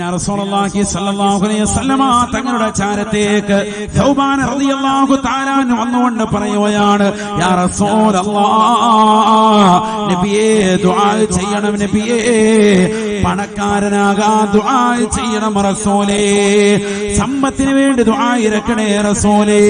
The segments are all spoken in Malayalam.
റസൂലുള്ളാഹി സ്വല്ലല്ലാഹു അലൈഹി വസല്ലമ തങ്ങളുടെ ചാരത്തേക്ക് സൗബാൻ റളിയല്ലാഹു തആല അൻഹു വന്നുകൊണ്ട് പറയുകയാണ്, യാ റസൂലല്ലാഹ്, നബിയേ ദുആ ചെയ്യണം, നബിയേ പണക്കാരനാകാൻ ദുആ ചെയ്യണം റസൂലേ, സമ്പത്തിന് വേണ്ടി ദുആ ഇറക്കണേ റസൂലേ.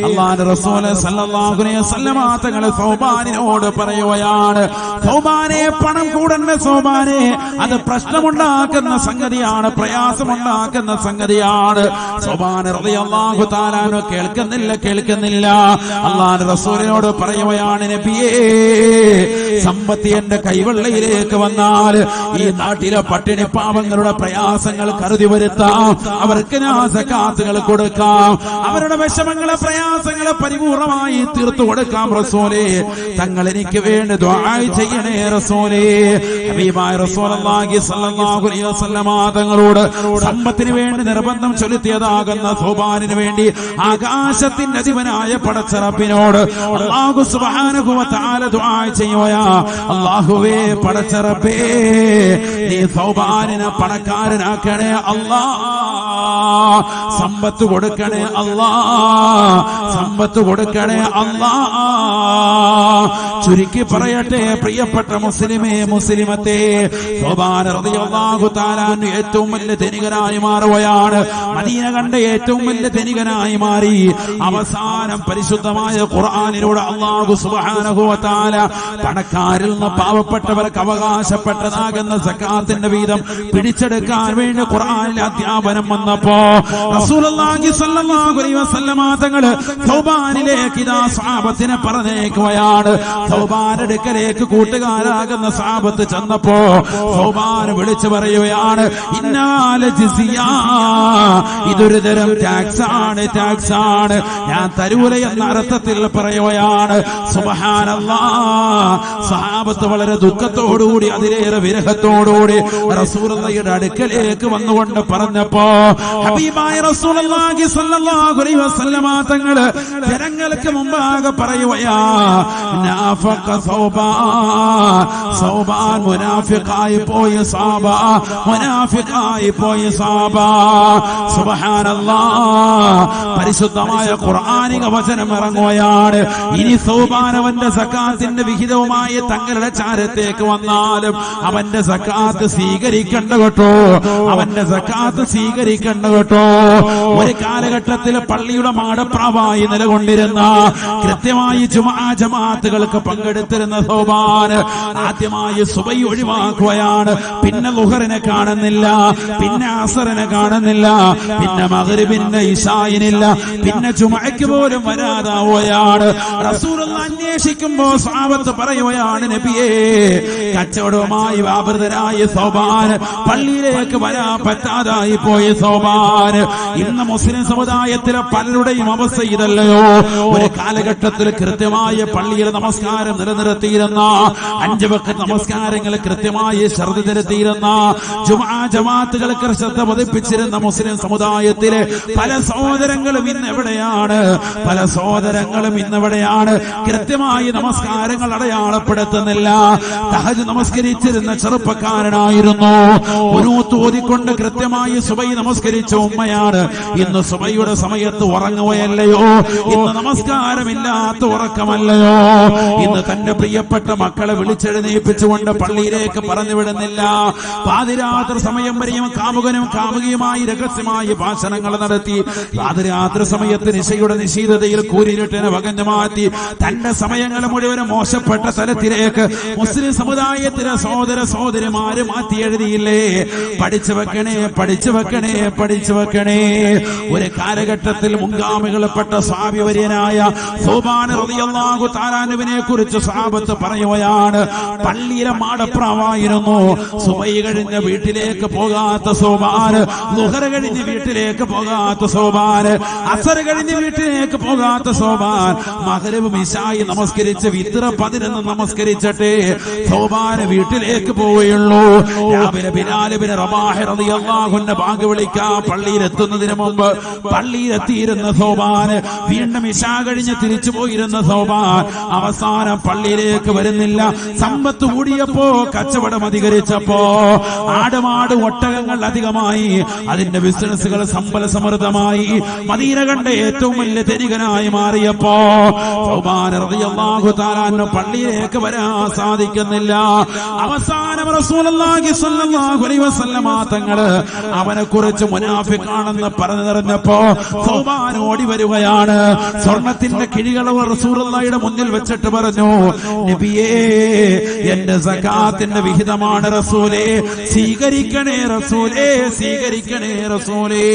അല്ലാഹുവിന്റെ റസൂൽ സ്വല്ലല്ലാഹു അലൈഹി വസല്ലമ തങ്ങൾ സൗബാനിനോട് പറയുകയാണ്, സൗബാനെ പണം കൂടണ്ട സൗബാനെ, അത് പ്രശ്നമുണ്ടാക്കുന്ന സംഗതിയാണ്, പ്രയാസമുണ്ടാക്കുന്ന സംഗതിയാണ്. സൗബാൻ റളിയല്ലാഹു തആല അൻഹു കേൾക്കുന്നില്ല. അല്ലാഹുവിന്റെ റസൂലിനോട് പറയുകയാണ്, നബിയേ സമ്പത്ത് എന്റെ കൈവെള്ളയിലേക്ക് വന്നാൽ ഈ നാട്ടിലെ പട്ടിണി പാവങ്ങളുടെ പ്രയാസങ്ങൾ കരുതി വരുത്താം, അവർക്ക് ഞാൻ സകാത്തുകൾ കൊടുക്കാം, അവരുടെ വിഷമങ്ങളെ പ്രയാസങ്ങളെ പരിപൂർണമായി തീർത്തു കൊടുക്കാം റസൂലേ. തങ്ങൾ എനിക്ക് വേണ്ടി ദുആ ചെയ്യണേ റസൂലേ. ഹബീബായ റസൂലുള്ളാഹി സ്വല്ലല്ലാഹു അലൈഹി വസല്ലമ തങ്ങളോട് സമ്പത്തിന് വേണ്ടി നിർബന്ധം ചൊലുത്തിയതാകുന്ന സൗബാനിന് വേണ്ടി ആകാശത്തിന്റെ അധിപനായ പടച്ചറപ്പിനോട് അല്ലാഹു സുബ്ഹാനഹു വ തആല ദുആ ചെയ്യുകയാ, അല്ലാഹുവേ പടച്ചറപ്പേ, നീ സൗബാനിനെ പണക്കാരനാക്കണേ അല്ലാഹ്, സമ്പത്ത് കൊടുക്കണേ അല്ലാഹ്, സമ്പത്ത് കൊടുക്കണേ അല്ലാഹ്. ചുരുക്കി പറയട്ടെ പ്രിയപ്പെട്ട മുസ്ലിമേ മുസ്ലിമത്തെ, സൗബാൻ റളിയല്ലാഹു തആല അൻഹു ഏറ്റവും വലിയ ധനികനായി മാറുകയാണ്. മദീന കണ്ട ഏറ്റവും വലിയ ധനികനായി മാറി. അവസാനം പരിശുദ്ധമായ ഖുർആനിലൂടെ അല്ലാഹു സുബ്ഹാനഹു വ തആല പണക്കാരിൽ നിന്ന് പാവപ്പെട്ടവർക്ക് അവകാശപ്പെട്ടതാകുന്ന സകാത്തിന്റെ വീതം പിടിച്ചെടുക്കാൻ വേണ്ടി ഖുർആനിലെ അധ്യാപനം വന്നപ്പോ റസൂലുള്ളാഹി സ്വല്ലല്ലാഹു അലൈഹി വസല്ലമ തങ്ങൾ സൗബാനിലേക്ക് ഇദാ സ്വഹാബത്തിനെ പറഞ്ഞേക്കുകയാണ്. സൗബാന്റെ അടുക്കലേക്ക് കൂട്ടുകാരാകുന്ന സ്വഹാബത്ത് ചെന്നപ്പോ സൗബാൻ വിളിച്ചു പറയുകയാണ്, ഇന്നാല ജിസിയ, ഇതൊരു തരം ടാക്സ് ആണ്, ഞാൻ തരൂല എന്ന അർത്ഥത്തിൽ പറയുകയാണ്. സുബ്ഹാനല്ലാഹ്. സ്വഹാബത്ത് വളരെ ദുഃഖത്തോടുകൂടി അതിലേറെ വിരഹത്തോടുകൂടി റസൂലുള്ളാഹിയുടെ അടുക്കലേക്ക് വന്നുകൊണ്ട് പറഞ്ഞപ്പോ ഹബീബായ റസൂലുള്ളാഹി സ്വല്ലല്ലാഹു അലൈഹി വസല്ലമ തങ്ങൾ ജനങ്ങൾക്ക് മുമ്പാകെ പറയുകയാ, നാഫഖ സൗബാൻ മുനാഫിഖായി പോയ സഹാബ, മുനാഫിഖായി പോയ സഹാബ. സുബ്ഹാനല്ലാഹ്. പരിശുദ്ധമായ ഖുർആനിക വചനം ഇറങ്ങുകയാണ്, ഇനി സൗബാൻ അവന്റെ സകാത്തിന്റെ വിഹിതവുമായി തങ്ങളുടെ ചാരത്തേക്ക് വന്നാലും അവന്റെ സകാത്ത് സ്വീകരിക്കണ്ട കേട്ടോ, അവന്റെ സകാത്ത് സ്വീകരിക്കണ്ട കേട്ടോ. ഒരു കാലഘട്ടത്തിൽ പള്ളിയുടെ മാടപ്രാവായി നിലകൊണ്ടിരുന്ന, കൃത്യമായി ജുമുഅ ജമാഅത്തുകൾക്ക് പങ്കെടുത്തിരുന്ന സൗബാൻ ആദ്യമായി സുബൈ ഒഴിവാക്കുകയാണ്. പിന്നെ ളുഹറിനെ കാണുന്നില്ല, പിന്നെ അസറിനെ കാണുന്നില്ല, പിന്നെ മഗ്രിബിന്റെ ഇശായിനില്ല, പിന്നെ ജുമുഅയ്ക്ക് പോലും വരാതാവുകയാണ്. റസൂലുള്ളാഹി അന്വേഷിക്കുമ്പോ സ്വഹാബത്ത് പറയുകയാണ്, നബിയേ കച്ചവടവുമായി വ്യാപൃതനായ സൗബാൻ, പള്ളിയിലേക്ക് വരാൻ പറ്റാതായി പോയ സൗബാൻ. ഇന്ന് മുസ്ലിം സമുദായത്തിലെ പലരുടെയും അവസ്ഥ ഇതല്ലയോ? ഒരു കാലഘട്ടത്തിൽ കൃത്യമായ പള്ളിയിൽ നമസ്കാരം നിലനിർത്തിയിരുന്ന, 5 വഖ്ത് നമസ്കാരങ്ങൾ കൃത്യമായി ശ്രദ്ധ ചെലുത്തിയിരുന്ന, ജുമുഅ ജമാഅത്തുകൾക്ക് ശ്രദ്ധ പതിപ്പിച്ചിരുന്ന മുസ്ലിം സമുദായത്തിലെ പല സഹോദരങ്ങളും ഇന്ന് എവിടെയാണ്? പല സഹോദരങ്ങളും ഇന്നെവിടെയാണ്? കൃത്യമായി നമസ്കാരങ്ങൾ അടയാളപ്പെടുത്തുന്നില്ല. തഹജ്ജുദ് നമസ്കരിച്ചിരുന്ന ചെറുപ്പക്കാരനായിരുന്നു, ഖുനൂത്ത് ഓതിക്കൊണ്ട് കൃത്യമായി സുബഹി നമസ്കരിച്ച ഉമ്മയാണ്. ഇന്ന് സുബഹിയുടെ സമയത്ത് ഉറങ്ങുകയല്ലയോ? ഇന്ന് നമസ്കാരമില്ലാത്ത ഉറക്കമല്ലയോ? ഇന്ന് തന്റെ പ്രിയപ്പെട്ട മക്കളെ വിളിച്ചെഴുന്നേൽപ്പിച്ചുകൊണ്ട് പള്ളിയിലേക്ക് പറഞ്ഞു വിടുന്നില്ല. പാതിരാത്രി സമയം വരെയും കാമുകനും കാമുകിയുമായി രഹസ്യമായി ഭാഷണങ്ങൾ നടത്തി, പാതിരാത്രി സമയത്ത് നിശയുടെ നിശീതതയിൽ കൂരിരുട്ടിനെ വകഞ്ഞു മാറ്റി തന്റെ സമയങ്ങൾ മുഴുവൻ മോശപ്പെട്ട തലത്തിലേക്ക് മുസ്ലിം സമുദായത്തിലെ സഹോദര സഹോദരിമാര് മാറ്റി എഴുതിയില്ലേ? പഠിച്ചു വെക്കണേ, പഠിച്ചു വെക്കണേ, പഠിച്ചു വെക്കണേ. ഒരു കാലഘട്ടത്തിൽ മുൻഗാമികളെപ്പെട്ട സ്വഹാബിവര്യനായ സൗബാൻ റളിയല്ലാഹു തആല അൻഹുവിനെ കുറിച്ച് സ്വഹാബത്ത് പറയുകയാണ്, പള്ളിയിലെ മാടപ്രാവായിരുന്നു. സുബഹി കഴിഞ്ഞ് വീട്ടിലേക്ക് പോകാത്ത സൗബാൻ, ളുഹർ കഴിഞ്ഞ് വീട്ടിലേക്ക് പോകാത്ത സൗബാൻ, അസർ കഴിഞ്ഞ് വീട്ടിലേക്ക് പോകാത്ത സൗബാൻ, മഗ്രിബ് ഇശായി നമസ്കരിച്ച് വിത്ർ 11 നമസ്കരിച്ചിട്ടേ സൗബാൻ വീട്ടിലേക്ക് പോവുകയുള്ളൂ. രാവിലെ ബിലാൽ ഇബ്നു റബാഹ് റളിയല്ലാഹു അൻഹു ബാങ്ക് വിളിക്കാൻ പള്ളിയിൽ എത്തുന്നതിന് മുമ്പ് പള്ളിയിലെത്തിയിരുന്ന സൗബാൻ വീണ്ടും ഇശാ കഴിഞ്ഞ് തിരിച്ചു പോയിരുന്ന സൗബാൻ അവസാനം പള്ളിയിലേക്ക് വരുന്നില്ല. സമ്പത്ത് കൂടിയപ്പോ, കച്ചവടം അധികരിച്ചപ്പോ, ആടുമാട് ഒട്ടകങ്ങൾ അധികമായി, അതിന്റെ ബിസിനസ്സുകൾ സമ്പൽ സമൃദ്ധമായി, മദീന കണ്ട ഏറ്റവും വലിയ ധനികനായി മാറിയപ്പോ സൗബാൻ റളിയല്ലാഹു തആല അൻഹു പള്ളിയിലേക്ക് വരാൻ സാധിക്കുന്നില്ല. അവസാനം റസൂലുള്ളാഹി സ്വല്ലല്ലാഹു അലൈഹി വസല്ലമ തങ്ങൾ അവനെ കുറിച്ച് മുനാഫിഖാണെന്ന് പറഞ്ഞു നിറഞ്ഞപ്പോ സൗബാൻ ഓടി വരികയാണ്. സ്വർണത്തിന്റെ കിഴികൾ റസൂലുള്ളാഹിയുടെ മുന്നിൽ വെച്ചിട്ട് പറഞ്ഞു, നബിയേ, എന്റെ സകാത്തിന്റെ വിഹിതമാണ് റസൂലേ, സ്വീകരിക്കണേ റസൂലേ, സ്വീകരിക്കണേ റസൂലേ.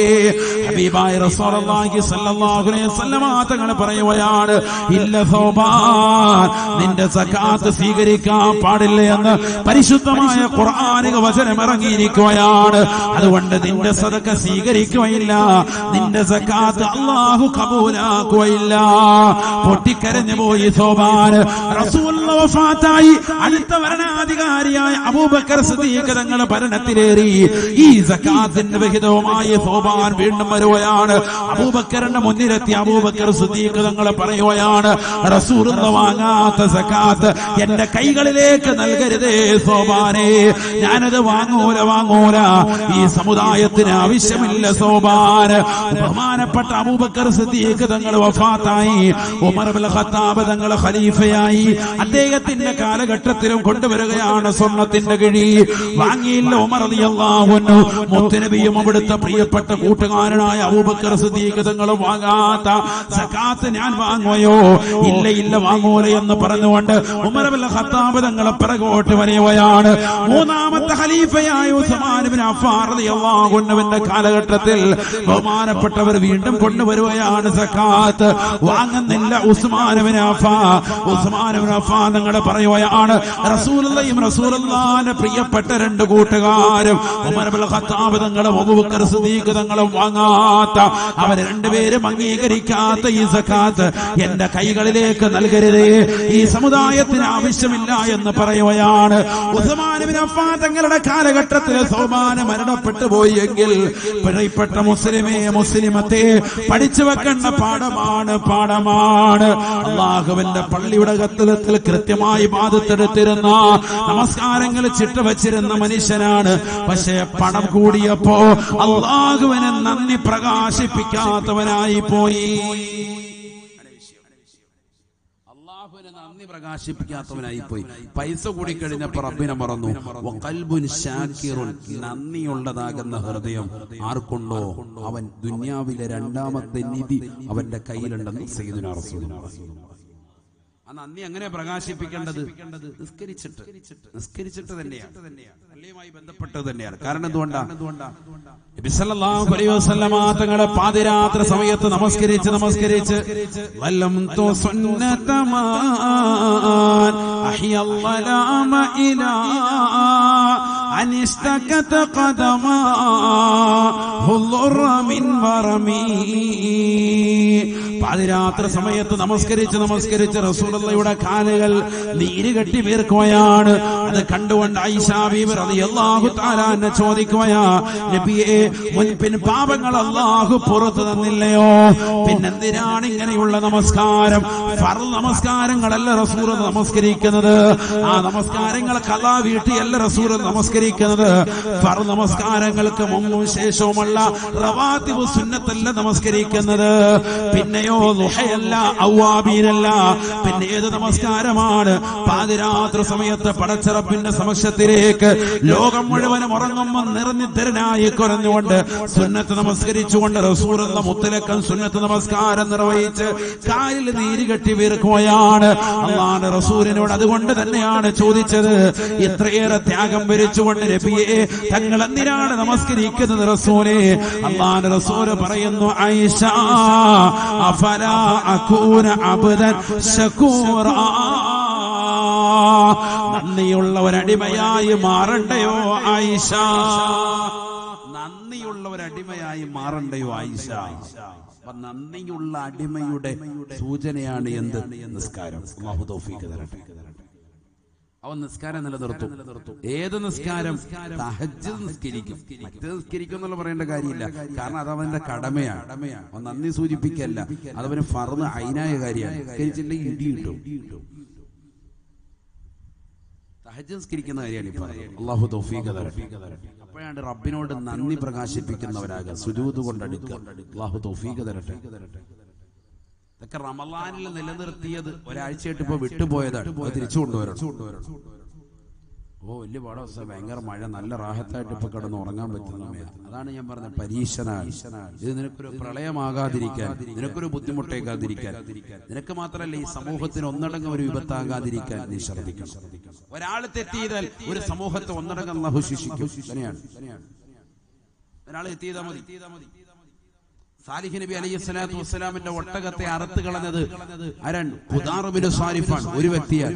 ഹബീബായ റസൂലുള്ളാഹി സ്വല്ലല്ലാഹു അലൈഹി വസല്ലമ തങ്ങൾ പറയുകയാണ്, ഇല്ല സൗബാൻ, നിന്റെ സകാത്ത് സ്വീകരിക്കാൻ പാടില്ല എന്ന് പരിശുദ്ധമായ ഖുർആനിക വചനം ഇറങ്ങിയിരിക്കുകയാണ്. അതുകൊണ്ട് നിന്റെ സദഖ സ്വീകരിക്കുകയില്ല, നിന്റെ സകാത്ത് അല്ലാഹു കബൂലാക്കുകയില്ല. പൊട്ടിക്കരഞ്ഞു പോയി സൗബാൻ. റസൂലുള്ളാഹി വഫാത്തായി. അടുത്ത ഭരണാധികാരിയായ അബൂബക്കർ സിദ്ദീഖ് തങ്ങൾ ഭരണത്തിലേറി. ഈ സകാത്തിന്റെ വിഹിതവുമായി സൗബാൻ വീണ്ടും വരുകയാണ്. അബൂബക്കറിന്റെ മുന്നിലെത്തി അബൂബക്കർ സിദ്ദീഖ് തങ്ങൾ പറയുകയാണ്, റസൂലുള്ളാഹി വാങ്ങാത്ത സകാത്ത് എന്റെ കൈകളിലേക്ക് നൽകരുതേ സൗബാനേ, ഞാനത് വാങ്ങൂല. ഈ സമുദായത്തിന് ആവശ്യമില്ല സൗബാൻ. ബഹുമാനപ്പെട്ട അബൂബക്കർ സിദ്ദീഖ് തങ്ങൾ വഫാത്തായി. ഉമർ ഇബ്നുൽ ഖത്താബ് തങ്ങൾ ഖലീഫയായി. അദ്ദേഹത്തിന്റെ കാലഘട്ടത്തിലും കൊണ്ടുവരികയാണ് സ്വർണത്തിന്റെ കിഴി. വാങ്ങിയില്ല ഉമർ റളിയല്ലാഹു അൻഹു. മുത്തുനബിയും അവിടുത്തെ പ്രിയപ്പെട്ട കൂട്ടുകാരനായ അബൂബക്കർ സിദ്ദീഖ് തങ്ങൾ വാങ്ങാത്ത സകാത്ത് ഞാൻ വാങ്ങുകയോ? ഇല്ല വാങ്ങൂല എന്ന് പറഞ്ഞുകൊണ്ട് ഉമർ ഇബ്നുൽ ഖത്താബ് തങ്ങൾ പിറകോട്ട് വരികയാണ്. മൂന്നാമത്തെ ഖലീഫയായ ഉസ്മാൻ ഇബ്നു അഫ്ഫാൻ റളിയല്ലാഹു അൻഹുവിന്റെ കാലഘട്ടത്തിൽ ബഹുമാനപ്പെട്ടവർ വീണ്ടും കൊണ്ടുവരികയാണ് സകാത്ത്. വാങ്ങുന്നില്ല ഉസ്മാൻ ഇബ്നു അഫ്ഫാൻ തങ്ങൾ പറയുകയാണ്, റസൂലുള്ളാഹിയും റസൂലുള്ളാഹിന്റെ പ്രിയപ്പെട്ട രണ്ട് കൂട്ടുകാരും ഉമർ ഇബ്നുൽ ഖത്താബ് തങ്ങളും അബൂബക്കർ സിദ്ദീഖ് തങ്ങളും വാങ്ങാത്ത, അവർ രണ്ടുപേരും അംഗീകരിക്കാത്ത ഈ സകാത്ത് എന്റെ കൈകളിലേക്ക് നൽകരുതേ, ഈ സമുദായത്തിന് ആവശ്യമില്ല എന്ന് പറയുകയാണ്. ഉസ്മാൻ ഇബ്നു അഫ്ഫാൻ തങ്ങളുടെ കാലഘട്ടത്തിൽ സൗബാൻ മരണപ്പെട്ടു പോയി എങ്കിൽ പ്രിയപ്പെട്ട മുസ്ലിമത്തെ പഠിച്ചു വെക്കേണ്ട പാഠമാണ്. അള്ളാഹുവിന്റെ പള്ളിയുടെ കത്തലത്തിൽ കൃത്യമായി ബാധത്തെടുത്തിരുന്ന, നമസ്കാരങ്ങൾ ചിട്ട വച്ചിരുന്ന മനുഷ്യനാണ്. പക്ഷേ പണം കൂടിയപ്പോ അള്ളാഹുവിനെ നന്ദി പ്രകാശിപ്പിക്കാത്തവനായി പോയി. നന്ദി പ്രകാശിപ്പിക്കാത്തവനായി പോയി. പൈസ കൂടി കഴിഞ്ഞപ്പോ റബ്ബിനെ മറന്നു. വഖൽബുൻ ശാകിറുൻ, നന്ദിയുള്ളതാകുന്ന ഹൃദയം ആർക്കുണ്ടോ അവൻ ദുനിയാവിലെ രണ്ടാമത്തെ നിധി അവന്റെ കയ്യിലുണ്ടെന്ന് സയ്യിദുനാ റസൂലുള്ളാഹി. ആ നന്ദി എങ്ങനെ പ്രകാശിപ്പിക്കേണ്ടത്? നിസ്കരിച്ചിട്ട് തന്നെയാണ്, പള്ളിയുമായി ബന്ധപ്പെട്ടത് തന്നെയാണ്. കാരണം എന്തുകൊണ്ടാണ്? നബി സല്ലല്ലാഹു അലൈഹി വസല്ലമ തങ്ങളെ പാതിരാത്രി സമയത്ത് നമസ്കരിച്ച് വല്ലം തു സുന്നതമാൻ അഹ്യൽ വലാമ ഇലാ അനിസ്തകത ഖദമാ ഹുല്ലറ മിൻ വറമി. പാതിരാത്രി സമയത്ത് നമസ്കരിച്ച് റസൂലുള്ളാഹിയുടെ കാലുകൾ നീര് കെട്ടി വീർക്കുകയാണ്. അത് കണ്ടുകൊണ്ട് ആയിഷ ബീവി റളിയല്ലാഹു തആല അൻഹ ചോദിക്കുകയാ, നബിയേ, മുൻപിൻ പാപങ്ങൾ അല്ലാഹു പുറത്തു തന്നില്ലയോ? പിന്നെന്തിനാണ് ഇങ്ങനെയുള്ള നമസ്കാരം? ഫർള് നമസ്കാരങ്ങളല്ല റസൂൽ നമസ്കരിക്കുന്നത്. ആ നമസ്കാരങ്ങൾ ഖളാ വീട്ടിയല്ല റസൂൽ നമസ്കരിക്കുന്നത്. ഫർള് നമസ്കാരങ്ങൾക്ക് മുമ്പും ശേഷവുമുള്ള റവാത്തിബ് സുന്നത്തല്ല നമസ്കരിക്കുന്നത്. പിന്നെയോ ളുഹയല്ല, അവ്വാബീനല്ല. പിന്നെ ഏത് നമസ്കാരമാണ്? പാതിരാത്രി സമയത്ത് പടച്ച റബ്ബിന്റെ സമക്ഷത്തിലേക്ക് ലോകം മുഴുവനും ഉറങ്ങുമ്പോൾ നിറഞ്ഞിത്തരനായി കുറഞ്ഞുകൊണ്ട് സുന്നത്ത് നമസ്കരിച്ചുകൊണ്ട് റസൂലുള്ള മുത്തലക്കം സുന്നത്ത് നമസ്കാരം നിർവഹിച്ച് കാലിൽ നീര് കെട്ടി വീർക്കുകയാണ്. അല്ലാഹുവിന്റെ റസൂലിനോട് അതുകൊണ്ട് തന്നെയാണ് ചോദിച്ചത്, ഇത്രയേറെ ത്യാഗം വരിച്ചുകൊണ്ട് നബിയെ തങ്ങൾ എന്തിനാണ് നമസ്കരിക്കുന്നത് റസൂലേ? അല്ലാഹുവിന്റെ റസൂൽ പറയുന്നു, ആയിഷ അഫലാ അകൂന അബ്ദൻ ശകൂറാ, നന്ദിയുള്ള ഒരടിമയായി മാറണ്ടയോ ആയിഷ? നന്ദിയുള്ള ഒരടിമയായി മാറണ്ടയോ ആയിഷ? നന്ദിയുള്ള അടിമയുടെ സൂചനയാണ് എന്ത്? നിസ്കാരം. അല്ലാഹു തൗഫീഖ് തരട്ടെ. അവൻ നിസ്കാരം നിലനിർത്തും. ഏത് നിസ്കാരം? തഹജ്ജുദ് നിസ്കരിക്കും. മറ്റേ നിസ്കരിക്കും എന്നുള്ള പറയേണ്ട കാര്യമില്ല, കാരണം അത് അവന്റെ കടമയാണ്. അവൻ നന്ദി സൂചിപ്പിക്കല്ല, അതവന് ഫർദ് ഐനായ കാര്യമാണ്. നിസ്കരിച്ചില്ലെങ്കിൽ ഇടി കിട്ടും. തഹജ്ജുദ് നിസ്കരിക്കുന്ന കാര്യമാണ് ഈ പറയുന്നത്. അല്ലാഹു തൗഫീഖ് തരട്ടെ. അപ്പോഴാണ് റബ്ബിനോട് നന്ദി പ്രകാശിപ്പിക്കുന്നവരാകുക, സുജൂദ് കൊണ്ടടുക്കുക. അല്ലാഹു തൗഫീഖ് തരട്ടെ. ഇതൊക്കെ റമളാനിൽ നിലനിർത്തിയത് ഒരാഴ്ചയായിട്ട് ഇപ്പൊ വിട്ടുപോയതാണ്. തിരിച്ചു കൊണ്ടുവരണം. വലിയ പാടവസ്ഥ, ഭയങ്കര മഴ, നല്ല റാഹത്തായിട്ട് ഇപ്പൊ കിടന്ന് ഉറങ്ങാൻ പറ്റുന്ന സമയത്ത്. അതാണ് ഞാൻ പറഞ്ഞത്, പരീക്ഷനാണ് ഇത്. നിനക്കൊരു പ്രളയമാകാതിരിക്കാൻ, നിനക്കൊരു ബുദ്ധിമുട്ടേക്കാതിരിക്കാൻ, നിനക്ക് മാത്രമല്ല ഈ സമൂഹത്തിന് ഒന്നടങ്കം ഒരു വിപത്താകാതിരിക്കാൻ നീ ശ്രദ്ധിക്കണം. ഒരാൾ തെറ്റിയതാൽ ഒരു സമൂഹത്തെ ഒന്നടങ്കം അല്ലാഹു ശിക്ഷിക്കും. അങ്ങനെയാണ്. ഒരാൾ എത്തിയതാ മതി. സാലിഹ് നബി അലൈഹിസ്സലാത്തു വസ്സലാമിന്റെ ഒട്ടകത്തെ അറുത്ത് കളഞ്ഞത് ആരാണ്? ഖുദാർ ബിൻ സാരിഫാണ്, ഒരു വ്യക്തിയാണ്.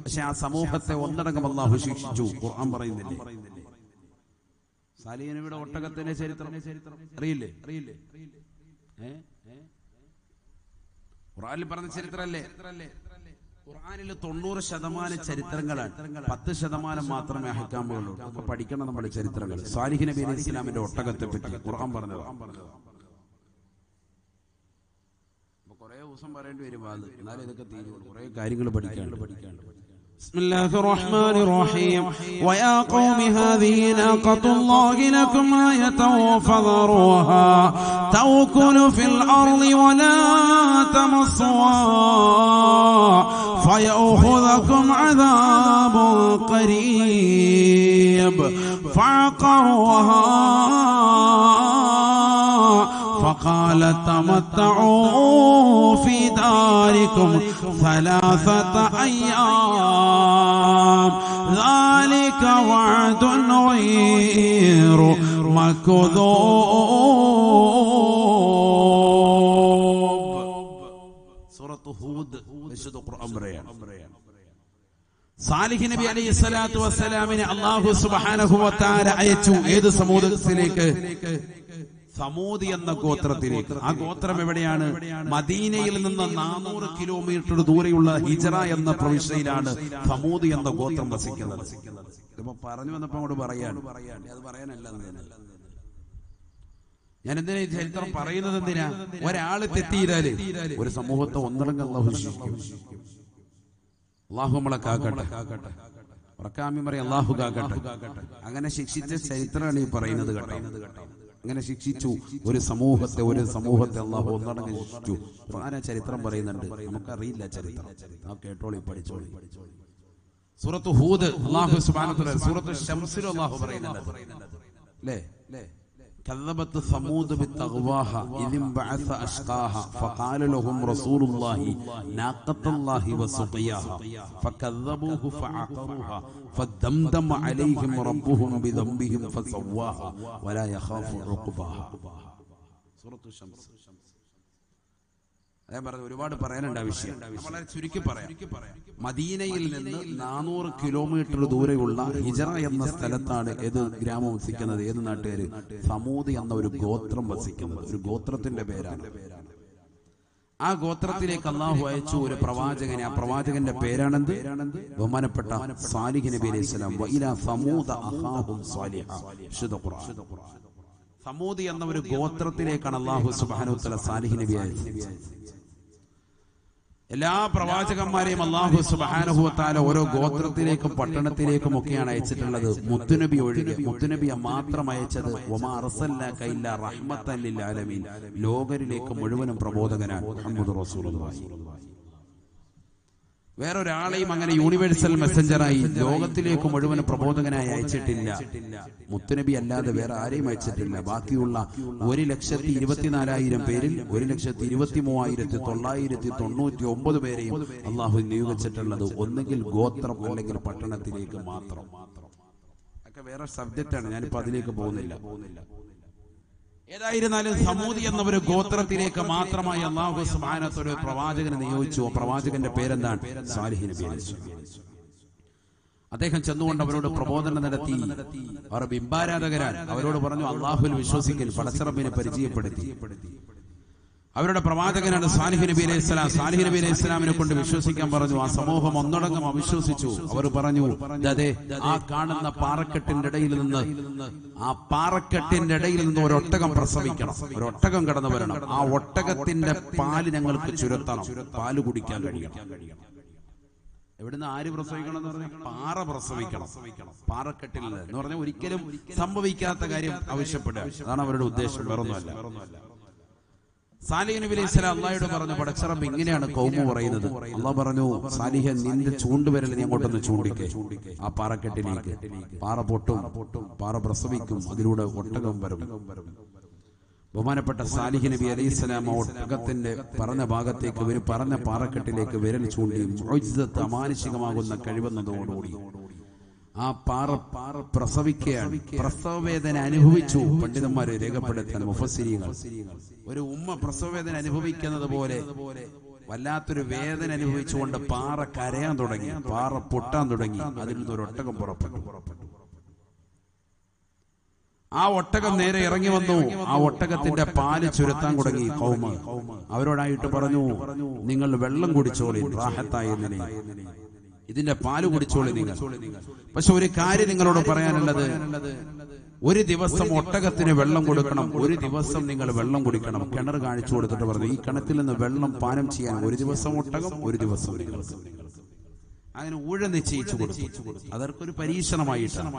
പക്ഷെ ആ സമൂഹത്തെ ഒന്നടങ്കം അല്ലാഹു ശിക്ഷിച്ചു. ഖുർആൻ പറയുന്നില്ലേ? സാലിഹ് നബിയുടെ ഒട്ടകത്തിന്റെ ചരിത്രം അറിയില്ലേ? ഖുർആനിൽ പറഞ്ഞ ചരിത്രമല്ലേ? ഖുർആനിൽ 90% ചരിത്രങ്ങളാണ്, 10% മാത്രമേ അഹ്കാമുകളുള്ളൂ. അപ്പൊ പഠിക്കണം നമ്മുടെ ചരിത്രങ്ങൾ. സാലിഹ് നബി അലൈഹി ഇസ്ലാമിന്റെ ഒട്ടകത്തെ പറ്റി ഖുർആൻ പറഞ്ഞത് കുറെ ദിവസം പറയേണ്ടി വരും. എന്നാലും ഇതൊക്കെ തീരുള്ളൂ. കുറെ കാര്യങ്ങൾ പഠിക്കാനുണ്ട്. بسم الله الرحمن الرحيم ويا قوم هذه ناقة الله لكم آية فذروها تأكل في الأرض ولا تمسوها فيأخذكم عذاب قريب فعقروها فقال تمتعوا في داركم 3 أيام ذلك وعد غير مكذوب. സൂറത്ത് ഹൂദ് വിശുദ്ധ ഖുർആൻ പറയാണ്. സാലിഹ് നബി അലൈഹിസ്സലാത്തു വസ്സലാമിനെ അല്ലാഹു സുബ്ഹാനഹു വ തആല അയച്ചു. ഏത് സമൂഹത്തിലേക്ക്? സമൂദ് എന്ന ഗോത്രത്തിലേക്ക്. ആ ഗോത്രം എവിടെയാണ്? മദീനയിൽ നിന്ന് 400 കിലോമീറ്റർ ദൂരെയുള്ള ഹിജറ എന്ന പ്രവിശ്യയിലാണ് സമൂദ് എന്ന ഗോത്രം വസിക്കുന്നത്. ഇപ്പൊ പറഞ്ഞു വന്നപ്പോ അങ്ങോട്ട് പറയാണ്, അത് പറയാനല്ല. ഞാൻ എന്തിനാ ഈ ചരിത്രം പറയുന്നത്? എന്തിനാ? ഒരാള് തെറ്റിയിരാല് ഒരു സമൂഹത്തെ ഒന്നടങ്കം അല്ലാഹു ശിക്ഷിക്കും. അല്ലാഹു നമ്മളെ കാക്കട്ടെ. ഉറക്കാമി പറയും അല്ലാഹു കാക്കട്ടെ. അങ്ങനെ ശിക്ഷിച്ച ചരിത്രമാണ് ഈ പറയുന്നത് കേട്ടോ. അങ്ങനെ ശിക്ഷിച്ചു ഒരു സമൂഹത്തെ അല്ലാഹു ഒന്നടങ്കം ശിക്ഷിച്ചു. ഖുർആൻ ചരിത്രം പറയുന്നുണ്ട്, നമുക്കറിയില്ല ചരിത്രം. ആ കേട്ടോളി, പഠിച്ചോളി. സൂറത്ത് ഹൂദ് അല്ലാഹു സുബ്ഹാനഹു വ തആല സൂറത്ത് ശംസിൽ അല്ലാഹു പറയുന്നുണ്ട് അല്ലേ? كذبت ثمود بالطغواها إذ انبعث أشقاها فقال لهم رسول الله ناقة الله وسقياها فكذبوه فعقروها فدمدم عليهم ربهم بذنبهم فسواها ولا يخاف عقباها. سورة الشمس. ഒരുപാട് പറയാനുണ്ട് ആ വിഷയം. വളരെ ചുരുക്കി പറയാം. മദീനയിൽ നിന്ന് 400 കിലോമീറ്റർ ദൂരെയുള്ള ഹിജറ എന്ന സ്ഥലത്താണ് ഏത് ഗ്രാമം വസിക്കുന്നത്? ഏത് നാട്ടുകാര്? സമൂദ് എന്ന ഒരു ഗോത്രം വസിക്കുന്നത്. ഒരു ഗോത്രത്തിന്റെ പേരാണ്. ആ ഗോത്രത്തിലേക്ക് അല്ലാഹു അയച്ചു ഒരു പ്രവാചകനെ. ആ പ്രവാചകന്റെ പേരാണെന്ത്? ബഹുമാനപ്പെട്ട സാലിഹ് നബി അലൈഹി സ്വലാം. വഇലാ സമൂദ അഖാഹും സാലിഹ. വിശുദ്ധ ഖുർആൻ. സമൂദ് എന്ന ഒരു ഗോത്രത്തിലേക്കാണ് അല്ലാഹു സുബ്ഹാനഹു വ തആല സാലിഹ് നബി അയച്ചത്. എല്ലാ പ്രവാചകന്മാരെയും അല്ലാഹു സുബ്ഹാനഹു വ തആല ഓരോ ഗോത്രത്തിലേക്കും പട്ടണത്തിലേക്കും ഒക്കെയാണ് അയച്ചിട്ടുള്ളത്. മുത്തുനബി ഒഴികെ. മുത്തുനബിയെ മാത്രം അയച്ചത് വമാ അർസൽനാക ഇല്ലാ റഹ്മത്തൻ ലിൽ ആലമീൻ. ലോകരിലേക്ക് മുഴുവനും പ്രബോധകനാണ് മുഹമ്മദ് റസൂലുള്ളാഹി. വേറൊരാളെയും അങ്ങനെ യൂണിവേഴ്സൽ മെസ്സഞ്ചറായി ലോകത്തിലേക്ക് മുഴുവൻ പ്രബോധകനായി അയച്ചിട്ടില്ല. മുത്തുനബി അല്ലാതെ വേറെ ആരെയും അയച്ചിട്ടില്ല. ബാക്കിയുള്ള 1,24,000 പേരിൽ 1,23,999 പേരെയും അള്ളാഹു നിയോഗിച്ചിട്ടുള്ളത് ഒന്നുകിൽ ഗോത്രം അല്ലെങ്കിൽ പട്ടണത്തിലേക്ക് മാത്രം. ഒക്കെ വേറെ സബ്ജക്റ്റാണ്, ഞാനിപ്പോ അതിലേക്ക് പോകുന്നില്ല. ഏതായിരുന്നാലും സമൂദ് എന്ന ഒരു ഗോത്രത്തിലേക്ക് മാത്രമായി അല്ലാഹു സുബ്ഹാനഹു വ തആല ഒരു പ്രവാചകനെ നിയോഗിച്ചു. പ്രവാചകന്റെ പേരെന്താണ്? സാലിഹ് നബി അലൈഹി സ്വലാം. അദ്ദേഹം ചെന്നുകൊണ്ട് അവരോട് പ്രബോധനം നടത്തി. അവർ ബിംബാരാധകരാൻ. അവരോട് പറഞ്ഞു അല്ലാഹുവിൽ വിശ്വസിക്കൽ, പടച്ചറബിനെ പരിചയപ്പെടുത്തി. അവരുടെ പ്രവാചകനാണ് സാലിഹ് നബി അലൈഹി സ്വലാം. സാലിഹ് നബി അലൈഹി സ്വലാമിനെ കൊണ്ട് വിശ്വസിക്കാൻ പറഞ്ഞു. ആ സമൂഹം ഒന്നടങ്കം അവിശ്വസിച്ചു. അവർ പറഞ്ഞു, അതെ, ആ കാണുന്ന പാറക്കെട്ടിന്റെ ഇടയിൽ നിന്ന്, ആ പാറക്കെട്ടിന്റെ ഇടയിൽ നിന്ന് ഒരൊട്ടകം പ്രസവിക്കണം, ഒരൊട്ടകം കടന്നു വരണം, ആ ഒട്ടകത്തിന്റെ പാല് ഞങ്ങൾക്ക് ചുരത്തണം, പാല് കുടിക്കാൻ കഴിയണം. എവിടുന്ന് ആര് പ്രസവിക്കണം എന്ന് പറഞ്ഞാൽ പാറ പ്രസവിക്കണം, പാറക്കെട്ടിൽ എന്ന് പറഞ്ഞാൽ ഒരിക്കലും സംഭവിക്കാത്ത കാര്യം ആവശ്യപ്പെടുക. അതാണ് അവരുടെ ഉദ്ദേശം, വേറൊന്നുമല്ല. സാലിഹ് നബി അലൈഹി സ്വലാം അള്ളാഹയോട് പറഞ്ഞു, പടച്ചറബ് ഇങ്ങനെയാണ് കൗമ് പറയുന്നത്. അള്ളാഹ് പറഞ്ഞു, സാലിഹ് നിന്റെ ചൂണ്ടുവിരൽ നീ അങ്ങോട്ടൊന്ന് ചൂണ്ടിക്കേ ആ പാറക്കെട്ടിലേക്ക്. പാറ പൊട്ടും, പാറ പ്രസവിക്കും, അതിലൂടെ ഒട്ടകം വരും. ബഹുമാനപ്പെട്ട സാലിഹ് നബി അലൈഹി സ്വലാം ഒട്ടകത്തിന്റെ പറഞ്ഞ ഭാഗത്തേക്ക്, പറഞ്ഞ പാറക്കെട്ടിലേക്ക് വിരൽ ചൂണ്ടി മുഅ്ജിസത്ത്, അമാനുഷികമാകുന്ന കഴിവെന്നതോടുകൂടി ആ പാറ പ്രസവിക്കുകയാണ്. പ്രസവവേദന അനുഭവിച്ചു. പണ്ഡിതന്മാരെ രേഖപ്പെടുത്താൻ മുഫസ്സിരീങ്ങൾ, ഒരു ഉമ്മ പ്രസവവേദന അനുഭവിക്കുന്നത് പോലെ വല്ലാത്തൊരു വേദന അനുഭവിച്ചുകൊണ്ട് പാറ കരയാൻ തുടങ്ങി, പാറ പൊട്ടാൻ തുടങ്ങി. അതിൽ നിന്നൊരു ഒട്ടകം പുറപ്പെട്ടു. ആ ഒട്ടകം നേരെ ഇറങ്ങി വന്നു. ആ ഒട്ടകത്തിന്റെ പാല് ചുരത്താൻ തുടങ്ങി കൗമ. അവരോടായിട്ട് പറഞ്ഞു, നിങ്ങൾ വെള്ളം കുടിച്ചോളി, റാഹത്തായ നിലയിൽ ഇതിന്റെ പാല് കുടിച്ചോളി നിങ്ങൾ. പക്ഷെ ഒരു കാര്യം നിങ്ങളോട് പറയാനുള്ളത്, ഒരു ദിവസം ഒട്ടകത്തിന് വെള്ളം കൊടുക്കണം, ഒരു ദിവസം നിങ്ങൾ വെള്ളം കുടിക്കണം. കിണർ കാണിച്ചു കൊടുത്തിട്ട് പറഞ്ഞു, ഈ കിണറ്റിൽ നിന്ന് വെള്ളം പാനം ചെയ്യാൻ ഒരു ദിവസം ഒട്ടകം, ഒരു ദിവസം നിങ്ങൾക്ക്. അങ്ങനെ ഊഴ നിശ്ചയിച്ചു കൊടുത്തു. അതൊരു പരീക്ഷണമായിട്ടാണ്.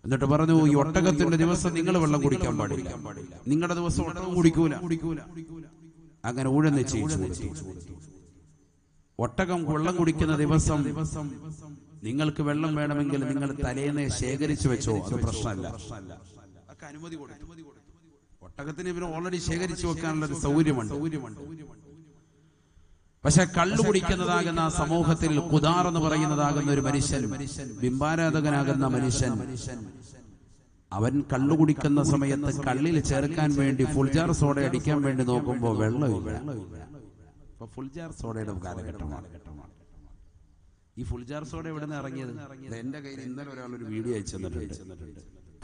എന്നിട്ട് പറഞ്ഞു, ഈ ഒട്ടകത്തിന്റെ ദിവസം നിങ്ങൾ വെള്ളം കുടിക്കാൻ പാടില്ല, നിങ്ങളുടെ ദിവസം ഒട്ടകം കുടിക്കൂല. അങ്ങനെ ഊഴ നിശ്ചയിച്ചു കൊടുത്തു. ഒട്ടകം വെള്ളം കുടിക്കുന്ന ദിവസം നിങ്ങൾക്ക് വെള്ളം വേണമെങ്കിൽ നിങ്ങൾ തലേന്ന് ശേഖരിച്ചു വെച്ചോ, അത് പ്രശ്നമല്ല. അനുമതി കൊടുത്തു. ഒട്ടകത്തിന് ഇവർ ഓൾറെഡി ശേഖരിച്ചു വെക്കാനുള്ള ഒരു സൗകര്യമുണ്ട്. പക്ഷെ കള്ളു കുടിക്കുന്നതാകുന്ന ആ സമൂഹത്തിൽ ഖുദാർ എന്ന് പറയുന്നതാകുന്ന ഒരു മനുഷ്യൻ, ബിംബാരാധകനാകുന്ന മനുഷ്യൻ, അവൻ കള്ളു കുടിക്കുന്ന സമയത്ത് കള്ളിൽ ചേർക്കാൻ വേണ്ടി ഫുൾജാർ സോഡ അടിക്കാൻ വേണ്ടി നോക്കുമ്പോൾ വെള്ളമില്ല. ഇപ്പൊ ഫുൾജാർ സോഡയുടെ കാലഘട്ടമാണ്. ഈ ഫുൾജാർ സോഡ എവിടെ നിന്ന് ഇറങ്ങിയത്? എന്റെ കയ്യിൽ ഇന്നലെ ഒരാളൊരു വീഡിയോ അയച്ചു തന്നിട്ടുണ്ട്.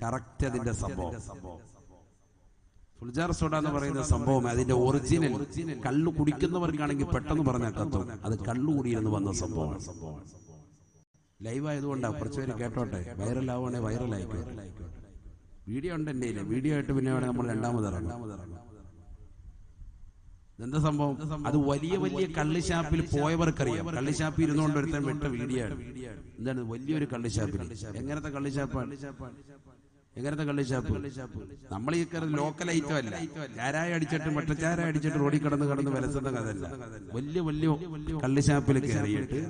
കറക്റ്റ് അതിന്റെ സംഭവം. ഫുൾജാർ സോഡ എന്ന് പറയുന്ന സംഭവം അതിന്റെ ഒറിജിനൽ കള്ളു കുടിക്കുന്നവർക്കാണെങ്കിൽ പെട്ടെന്ന് പറഞ്ഞാൽ കത്തും. അത് കള്ളുകൂടിയെന്ന് വന്ന സംഭവമാണ്. ലൈവ് ആയതുകൊണ്ടാണ്, കുറച്ച് പേര് കേട്ടോട്ടെ. വൈറലാവുകയാണെങ്കിൽ വൈറലായിക്കോ. വീഡിയോ ഉണ്ട് എൻ്റെ കയ്യിൽ. വീഡിയോ ആയിട്ട് പിന്നെ നമ്മൾ രണ്ടാമത് ഇറങ്ങാം. എന്താ സംഭവം? അത് വലിയ വലിയ കള്ളുഷാപ്പിൽ പോയവർക്കറിയാം. കള്ളുഷാപ്പിൽ ഇരുന്നുകൊണ്ട് ഒരുത്തൻ വിട്ട വീഡിയോ ആണ്. എന്താണ്? വലിയൊരു കള്ളുഷാപ്പിൽ. എങ്ങനത്തെ കള്ളുഷാപ്പാണ്? എങ്ങനത്തെ കള്ളുഷാപ്പ്? നമ്മൾ ഈ ലോക്കൽ ഐറ്റം അല്ല. ചാരായ അടിച്ചിട്ട് മട്ടച്ചാര അടിച്ചിട്ട് റോഡിൽ കടന്ന് വിലസുന്ന കഥയല്ല. വലിയ വലിയ കള്ളുഷാപ്പിൽ കയറിയിട്ട്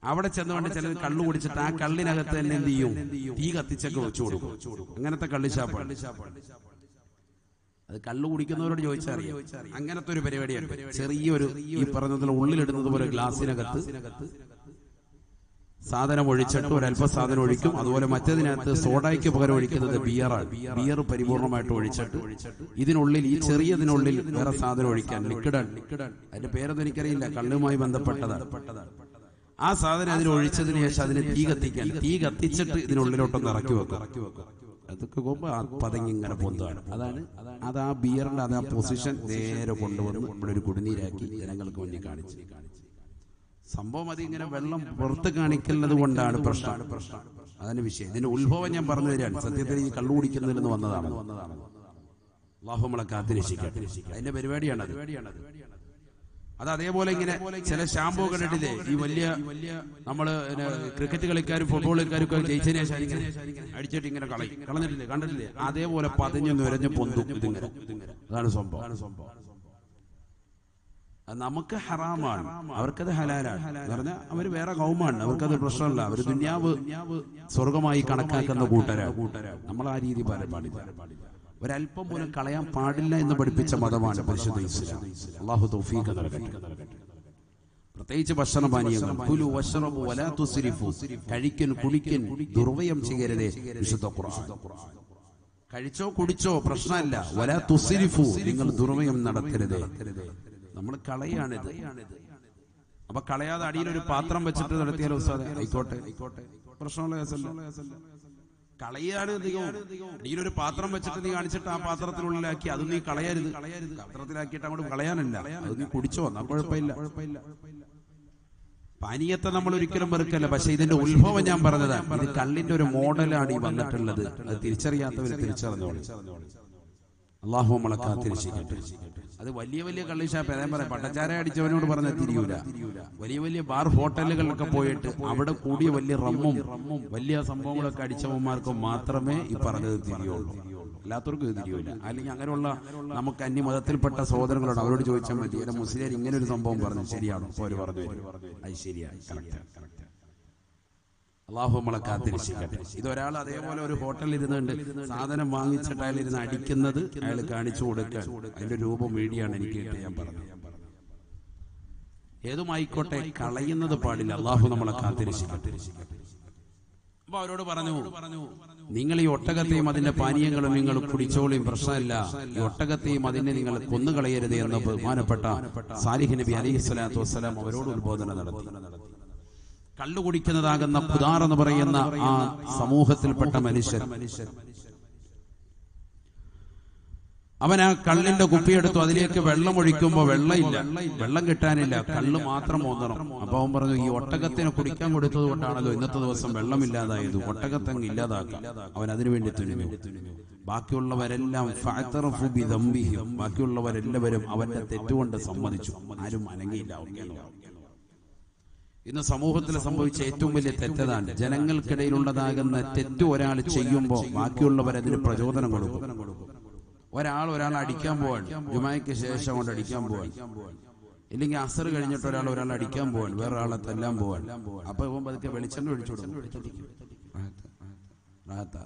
അവിടെ ചെന്നുകൊണ്ട് ചിലർ കള്ളു കുടിച്ചിട്ട് ആ കള്ളിനകത്ത് തന്നെ എന്ത് ചെയ്യും? തീ കത്തിച്ചൊക്കെ വെച്ചു കൊടുക്കും. അങ്ങനത്തെ കള്ളുഷാപ്പാണ്. അത് കള്ളു കുടിക്കുന്നവരോട് ചോദിച്ചറിയാം. അങ്ങനത്തെ ഒരു പരിപാടിയാണ്. ചെറിയൊരു ഈ പറഞ്ഞതിൽ ഉള്ളിലിടുന്നത് പോലെ ഗ്ലാസിനകത്ത് സാധനം ഒഴിച്ചിട്ട് ഒരല്പ സാധനം ഒഴിക്കും. അതുപോലെ മറ്റേതിനകത്ത് സോഡയ്ക്ക് പകരം ഒഴിക്കുന്നത് ബിയറാണ്. ബിയർ പരിപൂർണമായിട്ട് ഒഴിച്ചിട്ട് ഇതിനുള്ളിൽ, ഈ ചെറിയതിനുള്ളിൽ വേറെ സാധനം ഒഴിക്കാൻ, ലിക്വിഡാണ്. അതിന്റെ പേരൊന്നും എനിക്കറിയില്ല, കള്ളുമായി ബന്ധപ്പെട്ടതാണ്. ആ സാധനം അതിൽ ഒഴിച്ചതിന് ശേഷം അതിന് തീ കത്തിക്കാൻ, തീ കത്തിച്ചിട്ട് ഇതിനുള്ളിലോട്ടൊന്ന് ഇറക്കി വെക്കും. അതൊക്കെ പോകുമ്പോൾ ആ പതങ്ങി ഇങ്ങനെ പൊന്താണ്. അത് ആ ബിയറിന്റെ അത് ആ പൊസിഷൻ നേരെ കൊണ്ടുവന്ന് ഇവിടെ ഒരു കുടിനീരാക്കി ജനങ്ങൾക്ക് വേണ്ടി കാണിച്ചു. സംഭവം അതിങ്ങനെ വെള്ളം പുറത്ത് കാണിക്കുന്നത് കൊണ്ടാണ് പ്രശ്നം. അതിന് വിഷയം. ഇതിന്റെ ഉത്ഭവം ഞാൻ പറഞ്ഞു തരാണ്. സത്യത്തിൽ ഈ കള്ളു കുടിക്കുന്നതിൽ നിന്ന് വന്നതാണ്. അല്ലാഹു നമ്മളെ കാത്തിരക്ഷിക്കട്ടെ. അതിന്റെ പരിപാടിയാണത്. അത് അതേപോലെ ഇങ്ങനെ ചില ഷാമ്പൂ കണ്ടിട്ടില്ലേ? ഈ വലിയ നമ്മള് ക്രിക്കറ്റ് കളിക്കാരും ഫുട്ബോൾ കളിക്കാരും ഒക്കെ ജയിച്ചതിന് ശേഷം ഇങ്ങനെ അടിച്ചിട്ട് ഇങ്ങനെ കളഞ്ഞിട്ടില്ലേ? കണ്ടിട്ടില്ലേ? അതേപോലെ പതിഞ്ഞ് നുരഞ്ഞ് പൊന്തും ഇതിങ്ങനെ. അതാണ് സംഭവം. നമുക്ക് ഹറാമാണ്, അവർക്കത് ഹലാലാണ്. എന്ന് പറഞ്ഞാൽ അവര് വേറെ കൗമാണ്, അവർക്കത് പ്രശ്നമല്ല. അവര് ദുനിയാവ് സ്വർഗമായി കണക്കാക്കുന്ന കൂട്ടരാണ്. നമ്മൾ ആ രീതി പാടില്ല. ഒരല്പം പോലും കളയാൻ പാടില്ല എന്ന് പഠിപ്പിച്ച മതമാണ് പരിശുദ്ധ ഇസ്ലാം. അല്ലാഹു തൗഫീഖ് നൽകട്ടെ. പ്രത്യേകിച്ച് ഭക്ഷണപാനീയങ്ങൾ, കുലു വശ്റബു വലാ തുസ്രിഫു, കഴിക്കൻ കുടിക്കൻ ദുർവ്യയം ചെയ്യരുതേ വിശുദ്ധ ഖുർആൻ. കഴിച്ചോ കുടിച്ചോ പ്രശ്നമല്ല, വലാ തുസ്രിഫു, നിങ്ങൾ ദുർവ്യയം നടത്തരുതേ. നമ്മൾ കളയാണിത്. അപ്പൊ കളയാതെ അടിയിൽ ഒരു പാത്രം വെച്ചിട്ട് നടത്തിയാലോ ഉസ്താദേ? ആയിക്കോട്ടെ, പ്രശ്നമുള്ള കേസല്ല. കളയാണ് അധികവും. നീയൊരു പാത്രം വെച്ചിട്ട് നീ കാണിച്ചിട്ട് ആ പാത്രത്തിനുള്ളിലാക്കി അത് നീ കളയരുത്. പാത്രത്തിലാക്കിയിട്ട് അങ്ങോട്ട് കളയാനല്ല, അത് നീ കുടിച്ചോ, എന്നാ കുഴപ്പമില്ല. പാനീയത്തെ നമ്മൾ ഒരിക്കലും വെറുക്കല്ല. പക്ഷെ ഇതിന്റെ ഉത്ഭവം ഞാൻ പറഞ്ഞതാണ്. ഇത് കള്ളിന്റെ ഒരു മോഡലാണ് ഈ വന്നിട്ടുള്ളത്. അത് തിരിച്ചറിയാത്തവർ തിരിച്ചറിഞ്ഞോളൂ. അള്ളാഹു നമ്മളെ കാത്തിരക്ഷിക്കട്ടെ. അത് വലിയ വലിയ കള്ളി ഷാപ്പ് ഞാൻ പറയാം, പട്ടച്ചാര അടിച്ചവനോട് പറഞ്ഞാൽ തിരിയൂല. വലിയ വലിയ ബാർ ഹോട്ടലുകളിലൊക്കെ പോയിട്ട് അവിടെ കൂടിയ വലിയ റമ്മും വലിയ സംഭവങ്ങളൊക്കെ അടിച്ചവന്മാർക്ക് മാത്രമേ ഈ പറഞ്ഞത് തിരിയുള്ളൂ, അല്ലാത്തവർക്ക് ഇത് തിരിയൂല. അല്ലെങ്കിൽ അങ്ങനെയുള്ള നമുക്ക് അന്യമതത്തിൽപ്പെട്ട സഹോദരങ്ങളോട് അവരോട് ചോദിച്ചാൽ മതി, ഒരു മുസ്ലിം ഇങ്ങനെ ഒരു സംഭവം പറഞ്ഞു ശരിയാണോ? അപ്പോൾ അവർ പറഞ്ഞു അത് ശരിയാണ്, കറക്റ്റ്. അള്ളാഹു നമ്മളെ കാത്തിരക്ഷിക്കട്ടെ. ഇതൊരാൾ അതേപോലെ ഒരു ഹോട്ടലിൽ ഇരുന്നുണ്ട് സാധനം വാങ്ങിച്ചിട്ട് അയാൾ ഇരുന്ന് അടിക്കുന്നത് അയാൾ കാണിച്ചു കൊടുക്കാൻ, അതിന്റെ രൂപം വീഡിയാണ് എനിക്ക് കിട്ടിയ ഞാൻ പറഞ്ഞു. ഏതുമായിക്കോട്ടെ, കളയുന്നത് പാടില്ല. അള്ളാഹു നമ്മളെ കാത്തിരക്ഷിക്കട്ടെ. അപ്പൊ അവരോട് പറഞ്ഞു, നിങ്ങൾ ഈ ഒട്ടകത്തെയും അതിന്റെ പാനീയങ്ങളും നിങ്ങൾ കുടിച്ചോളിയും, പ്രശ്നമില്ല. ഈ ഒട്ടകത്തെയും അതിനെ നിങ്ങൾ കൊന്നുകളയരുത് എന്ന് ബഹുമാനപ്പെട്ട സാലിഹ് നബി അലൈഹിസ്സലാത്തു വസ്സലാം അവരോട് ഉത്ബോധന നടത്തി. കള്ളു കുടിക്കുന്നതാകുന്ന ഖുദാർ എന്ന് പറയുന്ന ആ സമൂഹത്തിൽപ്പെട്ട മനുഷ്യൻ, അവൻ ആ കള്ളിന്റെ കുപ്പിയെടുത്തു, അതിലേക്ക് വെള്ളം ഒഴിക്കുമ്പോ വെള്ളമില്ല, വെള്ളം കിട്ടാനില്ല, കള്ള് മാത്രം ഓന്നണം. അപ്പൊ അവൻ പറഞ്ഞു, ഈ ഒട്ടകത്തിന് കുടിക്കാൻ കൊടുത്തത് കൊണ്ടാണല്ലോ ഇന്നത്തെ ദിവസം വെള്ളമില്ലാതായത്, ഒട്ടകത്തങ്ങ് ഇല്ലാതാക്കാം. അവൻ അതിനുവേണ്ടി തുനിഞ്ഞു. ബാക്കിയുള്ളവരെല്ലാം ബാക്കിയുള്ളവരെല്ലാവരും അവന്റെ തെറ്റുകൊണ്ട് സമ്മതിച്ചു. ആരും അനങ്ങിയില്ല. ഇന്ന് സമൂഹത്തിൽ സംഭവിച്ച ഏറ്റവും വലിയ തെറ്റതാണ്, ജനങ്ങൾക്കിടയിലുള്ളതാകുന്ന തെറ്റ് ഒരാൾ ചെയ്യുമ്പോൾ ബാക്കിയുള്ളവരതിന് പ്രചോദനം കൊടുക്കും. ഒരാളെ അടിക്കാൻ പോവാൻ, ജുമായ്ക്ക് ശേഷം കൊണ്ട് അടിക്കാൻ പോവാൻ, ഇല്ലെങ്കിൽ അസർ കഴിഞ്ഞിട്ട് ഒരാളെ അടിക്കാൻ പോവാൻ, വേറൊരാളെ തല്ലാൻ പോവാൻ. അപ്പൊ ഇവൻ പതുക്കെ വെളിച്ചെണ്ണ ഒഴിച്ചു കൊടുക്കും.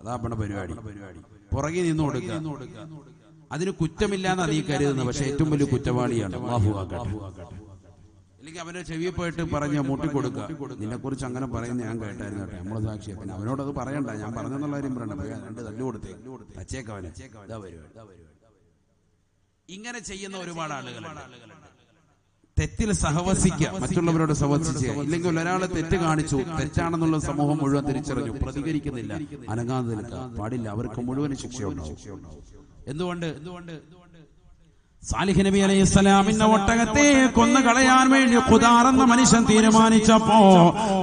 അതാ പരിപാടി. പുറകെ നിന്ന് കൊടുക്കുക. അതിന് കുറ്റമില്ലാന്നാ നീ കരുതുന്നത്, പക്ഷെ ഏറ്റവും വലിയ കുറ്റവാളിയാണ്. അല്ലാഹു ആകട്ടെ. അല്ലെങ്കിൽ അവന്റെ ചെവിയെ പോയിട്ട് പറഞ്ഞ മുട്ടിക്കൊടുക്കുക, നിന്നെ കുറിച്ച് അങ്ങനെ പറയുന്ന ഞാൻ കേട്ടായിരുന്നു കേട്ടോ, നമ്മളെ സാക്ഷിയെ. പിന്നെ അവനോട് അത് പറയണ്ട, ഞാൻ പറഞ്ഞെന്നുള്ള കാര്യം പറയണ്ട, രണ്ട് തല്ലു കൊടുത്തേ തച്ചേക്കവനെ. ഇങ്ങനെ ചെയ്യുന്ന ഒരുപാട് ആളുകളുണ്ട്. തെറ്റിൽ സഹവസിക്കുക, മറ്റുള്ളവരോട് സഹവസിക്കുക. ഇല്ലെങ്കിൽ ഒരാളെ തെറ്റ് കാണിച്ചു, തെറ്റാണെന്നുള്ള സമൂഹം മുഴുവൻ തിരിച്ചറിഞ്ഞു, പ്രതികരിക്കുന്നില്ല, അനങ്ങാതെ നിൽക്കുക പാടില്ല. അവർക്ക് മുഴുവൻ ശിക്ഷയുണ്ടാവും. എന്തുകൊണ്ട്? സാലിഹ് നബി അലൈഹിസ്സലാമിന്റെ ഒട്ടകത്തെ കൊന്നുകളയാൻ വേണ്ടി ഖുദാർ എന്ന മനുഷ്യൻ തീരുമാനിച്ചപ്പോ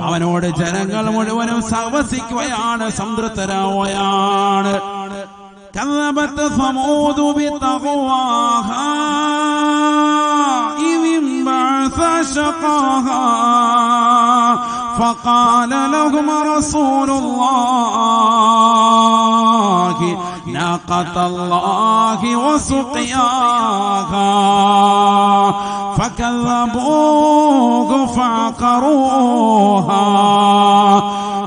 അവനോട് ജനങ്ങൾ മുഴുവനും സഹവസിക്കുകയാണ്, സംതൃപ്തരാവുകയാണ്. കذبت ثمود بطغواها إذ انبعث أشقاها فقال لهم رسول الله ناقة الله وسقياها فكذبوه فعقروها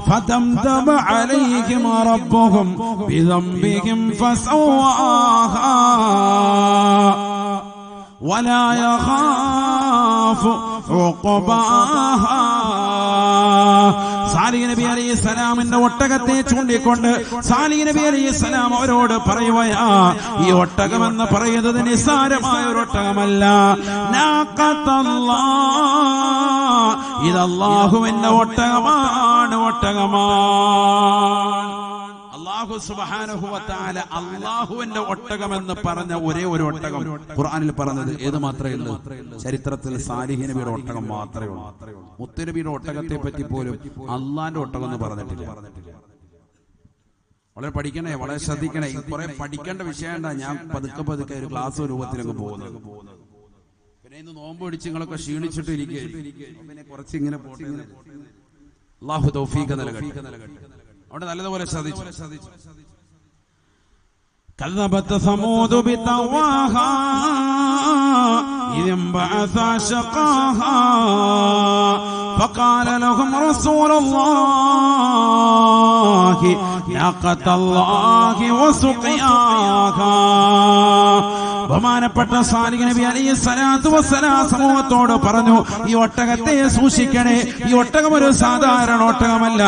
فدمدم عليهم ربهم بذنبهم فسواها ولا يخاف عقباها. സാലിഹ് നബി അലൈഹിസ്സലാമിന്റെ ഒട്ടകത്തെ ചൂണ്ടിക്കൊണ്ട് സാലിഹ് നബി അലൈഹിസ്സലാം അവരോട് പറയുകയാ, ഈ ഒട്ടകം എന്ന് പറയുന്നത് നിസ്സാരമായ ഒരു ഒട്ടകമല്ല. ഇത് അല്ലാഹുവിന്റെ ഒട്ടകമാണ്, ഒട്ടകമാണ്. അല്ലാഹു സുബ്ഹാനഹു വ തആല അല്ലാഹുവിന്റെ ഒട്ടകം എന്ന് പറഞ്ഞ ഒരേ ഒരു ഒട്ടകം ഖുർആനിൽ പറഞ്ഞത് ഏത് മാത്രമേ ഉള്ളൂ? ചരിത്രത്തിൽ സാലിഹ് നബിയുടെ ഒട്ടകം മാത്രമേ ഉള്ളൂ. മുത്തുനബിയുടെ ഒട്ടകത്തെ പറ്റി പോലും അള്ളാന്റെ ഒട്ടകം എന്ന് പറഞ്ഞിട്ടില്ല. വളരെ പഠിക്കണേ, വളരെ ശ്രദ്ധിക്കണേ. കുറെ പഠിക്കേണ്ട വിഷയമുണ്ടാ. ഞാൻ പതുക്കെ പതുക്കെ ഒരു ക്ലാസ് രൂപത്തിലൊക്കെ പോകുന്നത്. പിന്നെ ഇന്ന് നോമ്പ് പിടിച്ച് നിങ്ങളൊക്കെ ക്ഷീണിച്ചിട്ട് ഇരിക്കുക, പിന്നെ കുറച്ച് ഇങ്ങനെ പോട്ടെ. അല്ലാഹു തൗഫീഖ് നൽകട്ടെ. അവിടെ നല്ലതുപോലെ ശ്രദ്ധിച്ചു. كذبت ثمود بطغواها إذ انبعث أشقاها فقال لهم رسول الله ناقة الله وسقياها. ബഹുമാനപ്പെട്ട സാലിഹ് നബി അലൈഹിസ്സലാത്തു വസ്സലാം സമൂഹത്തോട് പറഞ്ഞു, ഈ ഒട്ടകത്തെ സൂക്ഷിക്കണേ. ഈ ഒട്ടകം ഒരു സാധാരണ ഒട്ടകമല്ല,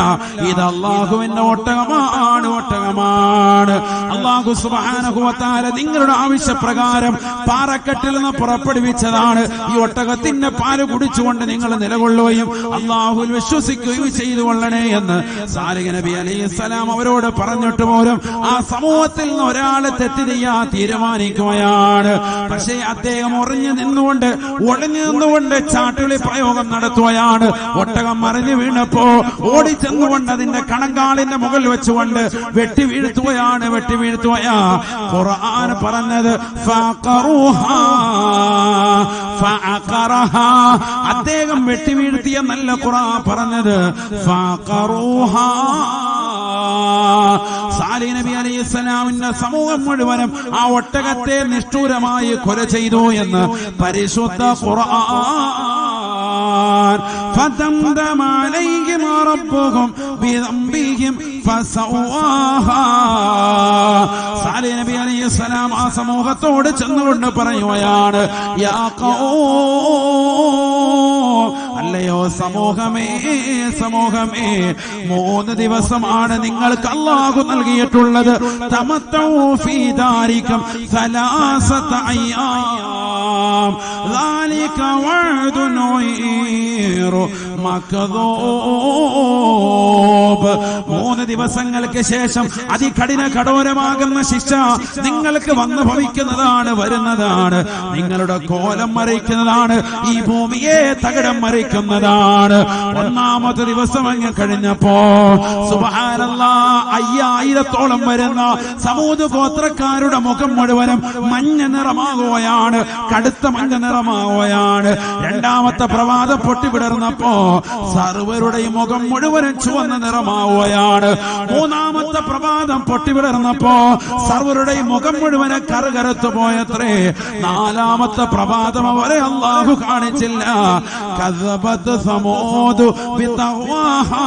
ഇത് അല്ലാഹുവിന്റെ ഒട്ടകമാണ്, ഒട്ടകമാണ്. അല്ലാഹു സുബ്ഹാനഹു വ തആല നിങ്ങളുടെ ആവശ്യപ്രകാരം പാറക്കെട്ടിൽ നിന്ന് പുറപ്പെടുവിച്ചതാണ്. ഈ ഒട്ടകത്തിന്റെ പാല് കുടിച്ചുകൊണ്ട് നിങ്ങൾ നിലകൊള്ളുകയും അല്ലാഹുവിൽ വിശ്വസിക്കുകയും ചെയ്തു കൊള്ളണേ എന്ന് സാലിഹ് നബി അലൈഹിസ്സലാം അവരോട് പറഞ്ഞിട്ട് പോലും ആ സമൂഹത്തിൽ നിന്ന് ഒരാളെ തെറ്റ് ചെയ്യാൻ തീരുമാനിക്കുകയാണ്. പക്ഷേ അദ്ദേഹം ഒളിഞ്ഞു നിന്നുകൊണ്ട് ചാട്ടുളി പ്രയോഗം നടത്തുകയാണ്. ഒട്ടകം മറിഞ്ഞു വീണപ്പോ ഓടിച്ചെന്നുകൊണ്ട് അതിന്റെ കണങ്കാലിന്റെ മുകളിൽ വെച്ചുകൊണ്ട് വെട്ടി വീഴ്ത്തുകയാണ്. ഖുർആൻ പറഞ്ഞത് അദ്ദേഹം വെട്ടി വീഴ്ത്തിയ നല്ല ഖുർആൻ പറഞ്ഞത് സാലിഹ് നബി അലൈഹിസ്സലാമിന്റെ സമൂഹം മുഴുവനും ആ ഒട്ടകത്തെ നിഷ്ഠൂരമായി കൊല ചെയ്തു എന്ന് പരിശുദ്ധ ഖുർആൻ. ഫദംദമ അലൈഹിം റബ്ബുഹും ബിദംബിഹിം ഫസവാഹാ. സാലിഹ് നബി അലൈഹിസ്സലാം ആ സമൂഹത്തോട് ചെന്നുകൊണ്ട് പറയുകയാണ്, യാ ഖൗം, അല്ലയോ സമൂഹമേ 3 ദിവസമാണ് നിങ്ങൾക്ക് അല്ലാഹു നൽകിയിട്ടുള്ളത്. തമത്തൗ ഫീ ദാരികം 3 അയ്യാം ذلك وعد غير مكذوب. 3 ദിവസങ്ങൾക്ക് ശേഷം അതികഠിന കഠോരമാകുന്ന ശിക്ഷ നിങ്ങൾക്ക് വന്നു ഭവിക്കുന്നതാണ്, വരുന്നതാണ്. നിങ്ങളുടെ കോലം മറിക്കുന്നതാണ്, ഈ ഭൂമിയെ തകിടം മറിക്കുന്നതാണ്. 1ാമത്തെ ദിവസം അങ്ങ് കഴിഞ്ഞപ്പോ സുബ്ഹാനല്ലാഹ് 5000-ഓളം വരുന്ന സമൂദ് ഗോത്രക്കാരുടെ മുഖം മുഴുവനും മഞ്ഞ നിറമാകുകയാണ്, കടുത്ത മഞ്ഞ നിറമാവുകയാണ്. 2ാമത്തെ പ്രഭാതം പൊട്ടിവിടർന്നപ്പോ സർവരുടെയും മുഖം മുഴുവനും ചുവന്ന നിറമാവുകയാണ്. 3ാമത്തെ പ്രഭാതം പൊട്ടിവിടർന്നപ്പോ സർവരുടെയും മുഖം മുഴുവനും കറുകറുത്തു പോയത്രേ. 4ാമത്തെ പ്രഭാതം അവരെ അല്ലാഹു കാണിച്ചില്ല. കസബത് സമൂദ് ബിതഖ്വാഹാ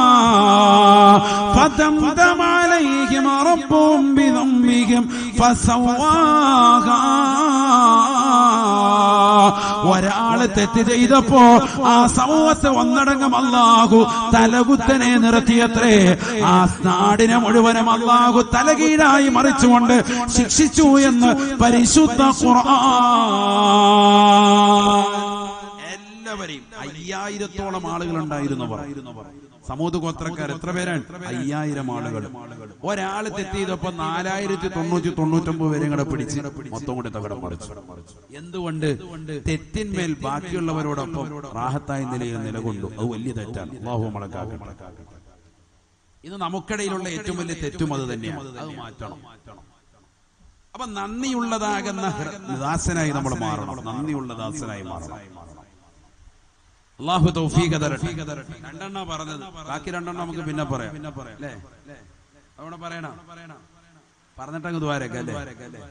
ഫദംദമ അലൈഹിം റബ്ബുഹും ബിദംബിഹിം ഫസവാഹാ. ഒരാള് തെറ്റ് ചെയ്തപ്പോ ആ സമൂഹത്തെ ഒന്നടങ്കം അല്ലാഹു തലകുത്തനെ നിർത്തിയത്രേ. ആ നാടിനെ മുഴുവനും അല്ലാഹു തലകീഴായി മറിച്ചുകൊണ്ട് ശിക്ഷിച്ചു എന്ന് പരിശുദ്ധ ഖുർആൻ. എല്ലാവരെയും 5000-ഓളം ആളുകൾ ഉണ്ടായിരുന്നു. സമൂദ് ഗോത്രക്കാർ എത്ര പേരാണ്? 5000 ആളുകൾ. ഒരാള് തെറ്റ് ചെയ്തപ്പോ 4099 പേരെ കൂടെ പിടിച്ച് മൊത്തം കൂടി തകടം മറിച്ചു. എന്തുകൊണ്ട്? തെറ്റിന്മേൽ ബാക്കിയുള്ളവരോടൊപ്പം റാഹത്തായ നിലയിൽ നിലകൊണ്ടു. അത് വലിയ തെറ്റാണ്. അല്ലാഹു നമ്മളെ കാക്കട്ടെ. ഇത് നമുക്കിടയിലുള്ള ഏറ്റവും വലിയ തെറ്റും അത് തന്നെയാണ്. അത് മാറ്റണം. അപ്പൊ നന്ദിയുള്ളതാകുന്ന ദാസനായി നമ്മൾ മാറണം. നന്ദിയുള്ള ദാസനായി മാറണം. അല്ലാഹു തൗഫീഖ് തരട്ടെ. 2 പറഞ്ഞത്, ബാക്കി 2 നമുക്ക് പിന്നെ പറയാം. അല്ലേ? അവിടെ പറയണം, പറഞ്ഞിട്ടങ്ങ് ദ്വാരക്ക അല്ലേ?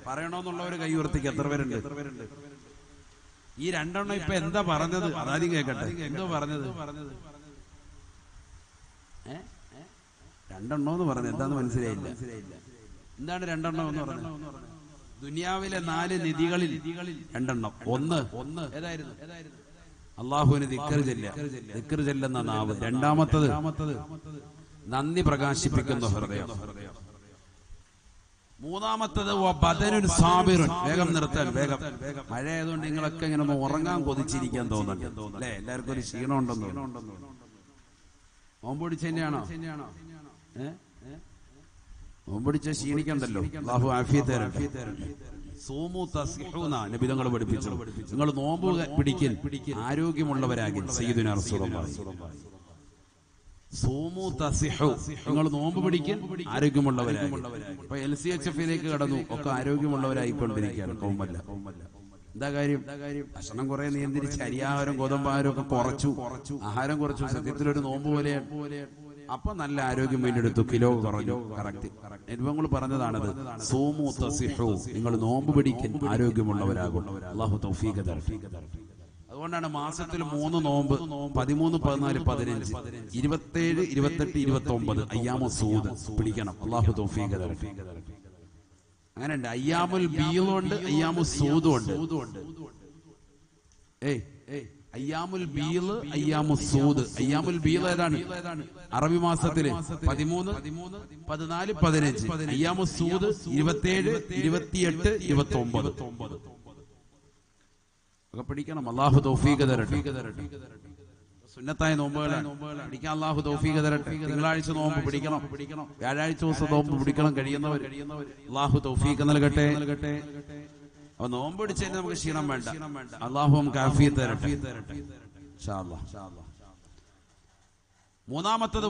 പറയണോന്നുള്ളവര് കൈ ഉയർത്തിക്ക്. എത്ര പേരുണ്ട്? ഈ 2 ഇപ്പൊ എന്താ പറഞ്ഞത്? അതാദ്യം കേൾക്കട്ടെ. എന്തോ പറഞ്ഞത്? 2 എന്ന് പറഞ്ഞത് എന്താന്ന് മനസ്സിലായില്ല. എന്താണ് 2 എന്ന് പറഞ്ഞത്? ദുനിയാവിലെ 4 നിധികളിൽ 2. ഒന്ന് ഏതായിരുന്നു? അള്ളാഹുവിന് ദിക്ർ ചെല്ലുന്ന നാവ്. 2ാമത്തത് നന്ദി പ്രകാശിപ്പിക്കുന്ന ഹൃദയം. 3ാമത്തത് ബദനുൻ സാബിറുൻ. വേഗം നിർത്താൻ, വേഗം. മഴ ആയതുകൊണ്ട് നിങ്ങളൊക്കെ ഇങ്ങനെ ഒന്ന് ഉറങ്ങാൻ കൊതിച്ചിരിക്കാൻ തോന്നുന്നുണ്ട് അല്ലെ? എല്ലാവർക്കും ഒരു ക്ഷീണം ഉണ്ടെന്ന് തോന്നുന്നു. നോമ്പൊടിച്ച തന്നെയാണോ? നോമ്പൊടിച്ച ക്ഷീണിക്കണ്ടല്ലോ. അല്ലാഹു ആഫിയത്ത് തരട്ടെ. സൂമു തസ്ഹൂന നബി തങ്ങൾ പഠിപ്പിച്ചു. നിങ്ങൾ നോമ്പ് പിടിക്കൽ ആരോഗ്യമുള്ളവരാകിൽ. സയ്യിദുനാ റസൂലുള്ളാഹി സൂമു തസ്ഹു, നിങ്ങൾ നോമ്പ് പിടിക്കൽ ആരോഗ്യമുള്ളവരാകിൽ. ഇപ്പൊ LCHF-ലേക്ക് കടന്നു, ഒക്കെ ആരോഗ്യമുള്ളവരായിക്കൊണ്ടിരിക്കുകയാണ്. കൗമല്ല. എന്താ കാര്യം? ഭക്ഷണം കുറെ നിയന്ത്രിച്ച് അരിയാഹാരം ഗോതമ്പാഹാരം ഒക്കെ കുറച്ചു, ആഹാരം കുറച്ചു. സത്യത്തിലൊരു നോമ്പ് പോലെയാണ്. അപ്പൊ നല്ല ആരോഗ്യം വീണ്ടെടുത്തു, കിലോ കുറഞ്ഞു. കറക്റ്റ്. അനുഭവങ്ങൾ പറഞ്ഞതാണത്. സൂമു തസിഹു, നിങ്ങൾ നോമ്പ് പിടിക്കൻ ആരോഗ്യമുള്ളവരാകും. അല്ലാഹു തൗഫീഖ് തരട്ടെ. അതുകൊണ്ടാണ് മാസത്തിൽ 3 നോമ്പ്, 13, 14, 15, 27, 28, 29 അയ്യാമു സൂദ് പിടിക്കണം. അല്ലാഹു തൗഫീഖ് തരട്ടെ. അങ്ങനെയുണ്ട്. അയ്യാമുൽ ബീളുണ്ട്, അയ്യാമു സൂദുണ്ട്. അയ്യാമുൽ ബീള് അയ്യാമുൽ സൂദ്. അയ്യാമുൽ ബീള് ഏതാണ്? അറബി മാസത്തില് 13, 14, 15. അയ്യാമുൽ സൂദ് 27, 28, 29 ഒക്കെ പഠിക്കണം. അല്ലാഹു തൗഫീഖ് തരട്ടെ. സുന്നത്തായ നോമ്പുകളാണ് പഠിക്കാൻ അല്ലാഹു തൗഫീഖ് തരട്ടെ. തിങ്കളാഴ്ച നോമ്പ് പിടിക്കണം, വ്യാഴാഴ്ച ദിവസം നോമ്പ് പിടിക്കണം. കഴിയുന്നവർ അല്ലാഹു തൗഫീഖ് നൽകട്ടെ. അപ്പൊ നോമ്പ് പിടിച്ചതിന് നമുക്ക് ക്ഷീണം വേണ്ട. അല്ലാഹു നമുക്ക് ആഫിയത്ത് തരട്ടെ ഇൻഷാ അല്ലാഹ്. മൂന്നാമത്തത്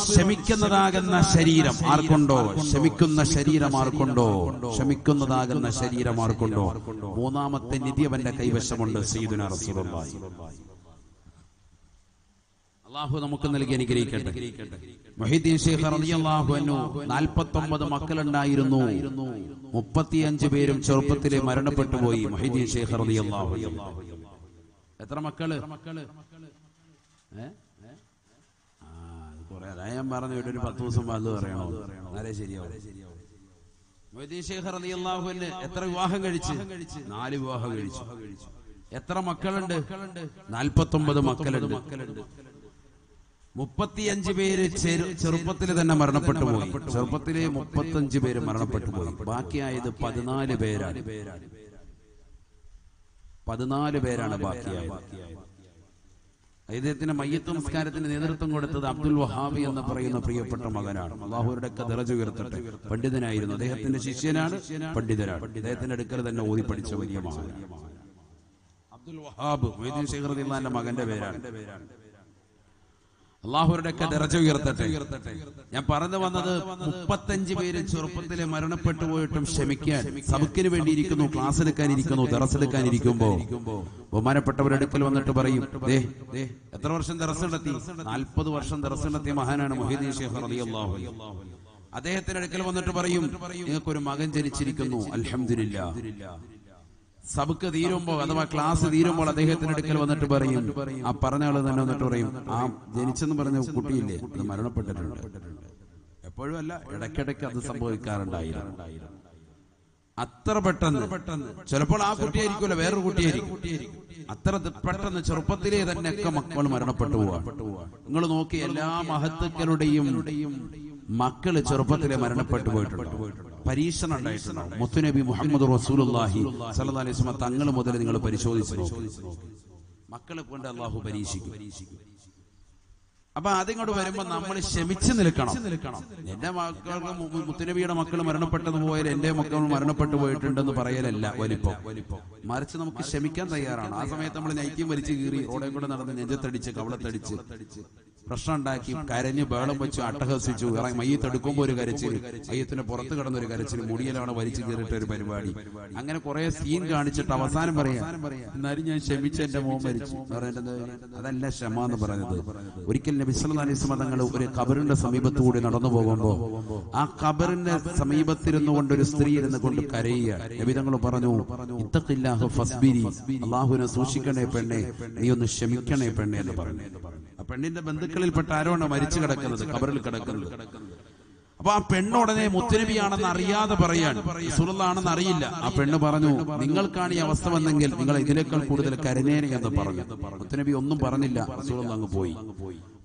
ക്ഷമിക്കുന്നതാകുന്ന ശരീരം ആർക്കുണ്ടോ? ക്ഷമിക്കുന്ന ശരീരം ആർക്കുണ്ടോ? ക്ഷമിക്കുന്നതാകുന്ന ശരീരം ആർക്കുണ്ടോ? മൂന്നാമത്തെ നിധി അവന്റെ കൈവശമുണ്ട്. സയ്യിദുനാ റസൂലുള്ളാഹി. അല്ലാഹു നമുക്ക് നൽകി അനുഗ്രഹിക്കട്ടെ. മുഹീദ്ദീൻ ശൈഖ് റളിയല്ലാഹു അൻഹു 49 മക്കളുണ്ടായിരുന്നു. 35 പേരും ചെറുപ്പത്തിലെ മരണപ്പെട്ടു പോയി. മുഹീദ്ദീൻ ശൈഖ് റളിയല്ലാഹു അൻഹു. എത്ര മക്കള്? കുറെ ഞാൻ പറഞ്ഞു ഒരു 10 ദിവസം അത് പറയണോ? അതെ ശരിയാവും. മുഹീദ്ദീൻ ശൈഖ് റളിയല്ലാഹു അൻഹു എത്ര വിവാഹം കഴിച്ചു? 4 വിവാഹം കഴിച്ചു. എത്ര മക്കളുണ്ട്? 49 മക്കളുണ്ട്. 35 പേര് ചെറുപ്പത്തിൽ തന്നെ മരണപ്പെട്ടു പോയി. ചെറുപ്പത്തിലെ 35 പേര് മരണപ്പെട്ടു പോയി. ബാക്കിയായത് 14 പേരാണ്. 14 പേരാണ് ബാക്കിയായത്. അദ്ദേഹത്തിന് മയ്യത്ത് നമസ്കാരത്തിന് നേതൃത്വം കൊടുത്തത് അബ്ദുൽ വഹാബി എന്ന് പറയുന്ന പ്രിയപ്പെട്ട മകനാണ്. അല്ലാഹുവിന്റെ ദറജ ഉയർത്തട്ടെ. പണ്ഡിതനായിരുന്നു. അദ്ദേഹത്തിന്റെ ശിഷ്യനാണ്, പണ്ഡിതനാണ്. അദ്ദേഹത്തിന്റെ അടുക്കൽ തന്നെ ഓതി പഠിച്ച വലിയ മകനാണ് അബ്ദുൽ വഹാബ്. മുഹീദ്ദീൻ ശൈഖ് റളിയല്ലാഹു അൻഹുവിന്റെ മകന്റെ പേരാണ്. അല്ലാഹുവിന്റെ ദറജ ഉയർത്തട്ടെ. ഞാൻ പറഞ്ഞു വന്നത് 35 പേര് ചെറുപ്പത്തിലെ മരണപ്പെട്ടു പോയിട്ടും ക്ഷമിക്കാൻ സബക്കിന് വേണ്ടിയിരിക്കുന്നു, ക്ലാസ് എടുക്കാനിരിക്കുന്നു, ദറസ് എടുക്കാനിരിക്കുമ്പോ ബഹുമാനപ്പെട്ടവരുടെ അടുക്കൽ വന്നിട്ട് പറയും, എത്ര വർഷം ദറസ് നടത്തി? 40 വർഷം ദറസ് നടത്തിയ മഹാനാണ് മുഹീദ്ദീൻ ശൈഖ് റളിയല്ലാഹു അൻഹു. അദ്ദേഹത്തിന്റെ അടുക്കൽ വന്നിട്ട് പറയും, നിങ്ങൾക്കൊരു മകൻ ജനിച്ചിരിക്കുന്നു, അൽഹംദുലില്ലാഹ്. സബക്ക് തീരുമ്പോ അഥവാ ക്ലാസ് തീരുമ്പോൾ അദ്ദേഹത്തിന്റെ അടുക്കൽ വന്നിട്ട് പറയും, ആ പറഞ്ഞ ആള് തന്നെ വന്നിട്ട് പറയും, ആ ജനിച്ചെന്ന് പറഞ്ഞ കുട്ടിയില്ലേ, അത് മരണപ്പെട്ടിട്ടുണ്ട്. എപ്പോഴും അല്ല, ഇടയ്ക്കിടയ്ക്ക് അത് സംഭവിക്കാറുണ്ടായിരുന്നു. അത്ര പെട്ടെന്ന് ചിലപ്പോൾ ആ കുട്ടിയായിരിക്കുമല്ലോ, വേറൊരു കുട്ടിയായിരിക്കും. അത്ര പെട്ടെന്ന് ചെറുപ്പത്തിലേ തന്നെ ഒക്കെ മക്കൾ മരണപ്പെട്ടു പോവാ. നിങ്ങൾ നോക്കി, എല്ലാ മഹത്തുക്കളുടെയും മക്കള് ചെറുപ്പത്തിലെ മരണപ്പെട്ടു പോയിട്ടുണ്ട്. പരീക്ഷണം ഉണ്ടായിട്ടുണ്ടാവും. മുത്തുനബി മുഹമ്മദ് റസൂലുള്ളാഹി സ്വല്ലല്ലാഹു അലൈഹി വസല്ലം തങ്ങൾ മുതൽ നിങ്ങൾ പരിശോധിച്ചു നോക്കും. മക്കളെ കൊണ്ട് അല്ലാഹു പരീക്ഷിക്കും. അപ്പൊ അതിങ്ങോട്ട് വരുമ്പോ നമ്മൾ ക്ഷമിച്ചു നിൽക്കണം. എന്റെ മക്കൾക്ക് മുത്തുനബിയുടെ മക്കൾ മരണപ്പെട്ടത് പോയാൽ എന്റെ മക്കൾ മരണപ്പെട്ടു പോയിട്ടുണ്ടെന്ന് പറയലല്ല വലിപ്പം. മറിച്ച് നമുക്ക് ക്ഷമിക്കാൻ തയ്യാറാണ്. ആ സമയത്ത് നമ്മൾ നൈറ്റിയും വലിച്ചു കീറി റോഡെ കൂടെ നടന്ന് നെഞ്ചത്തടിച്ച് കവളത്തടിച്ച് പ്രശ്നം ഉണ്ടാക്കി കരഞ്ഞ് ബഹളം വെച്ചു അട്ടഹസിച്ചു. മയ്യത്തെടുക്കുമ്പോ ഒരു കരച്ചിൽ, മയ്യത്തിന് പുറത്ത് കിടന്നൊരു കരച്ചിൽ, മുടിയിലാണ് വലിച്ചു കീറിയിട്ട് ഒരു പരിപാടി. അങ്ങനെ കുറെ സീൻ കാണിച്ചിട്ട് അവസാനം പറയാം, എന്നാലും ഞാൻ ക്ഷമിച്ച എന്റെ മോൻ മരിച്ചു. അതല്ല ക്ഷമ എന്ന് പറയുന്നത്. ഒരിക്കൽ നബി സല്ലല്ലാഹു അലൈഹി വസല്ലം തങ്ങൾ ഒരു ഖബറിന്റെ സമീപത്തുകൂടി നടന്നു പോകുമ്പോ ആ ഖബറിന്റെ സമീപത്തിരുന്നു കൊണ്ട് ഒരു സ്ത്രീ ഇരുന്ന് കൊണ്ട് കരയുക. നബി തങ്ങൾ പറഞ്ഞു, ഇത്തഖില്ലാഹു ഫസ്ബിരി, അല്ലാഹുവിനെ സൂക്ഷിക്കണേ പെണ്ണെ, നീ ഒന്ന് ക്ഷമിക്കണേ പെണ്ണെ എന്ന് പറഞ്ഞു. ആ പെണ്ണിന്റെ ബന്ധുക്കളിൽപ്പെട്ട ആരോണ് മരിച്ചു കിടക്കുന്നത്, ഖബറിൽ കിടക്കുന്നത്. അപ്പൊ ആ പെണ്ണ് ഉടനെ മുത്തുനബിയാണെന്ന് അറിയാതെ പറയാണ്, റസൂലുള്ളാഹിയാണെന്ന് അറിയില്ല. ആ പെണ്ണ് പറഞ്ഞു, നിങ്ങൾക്കാണ് ഈ അവസ്ഥ വന്നെങ്കിൽ നിങ്ങൾ ഇതിനേക്കാൾ കൂടുതൽ കരഞ്ഞേനെ എന്ന് പറഞ്ഞു. മുത്തുനബി ഒന്നും പറഞ്ഞില്ല. റസൂലുള്ളാഹി അങ്ങ് പോയി.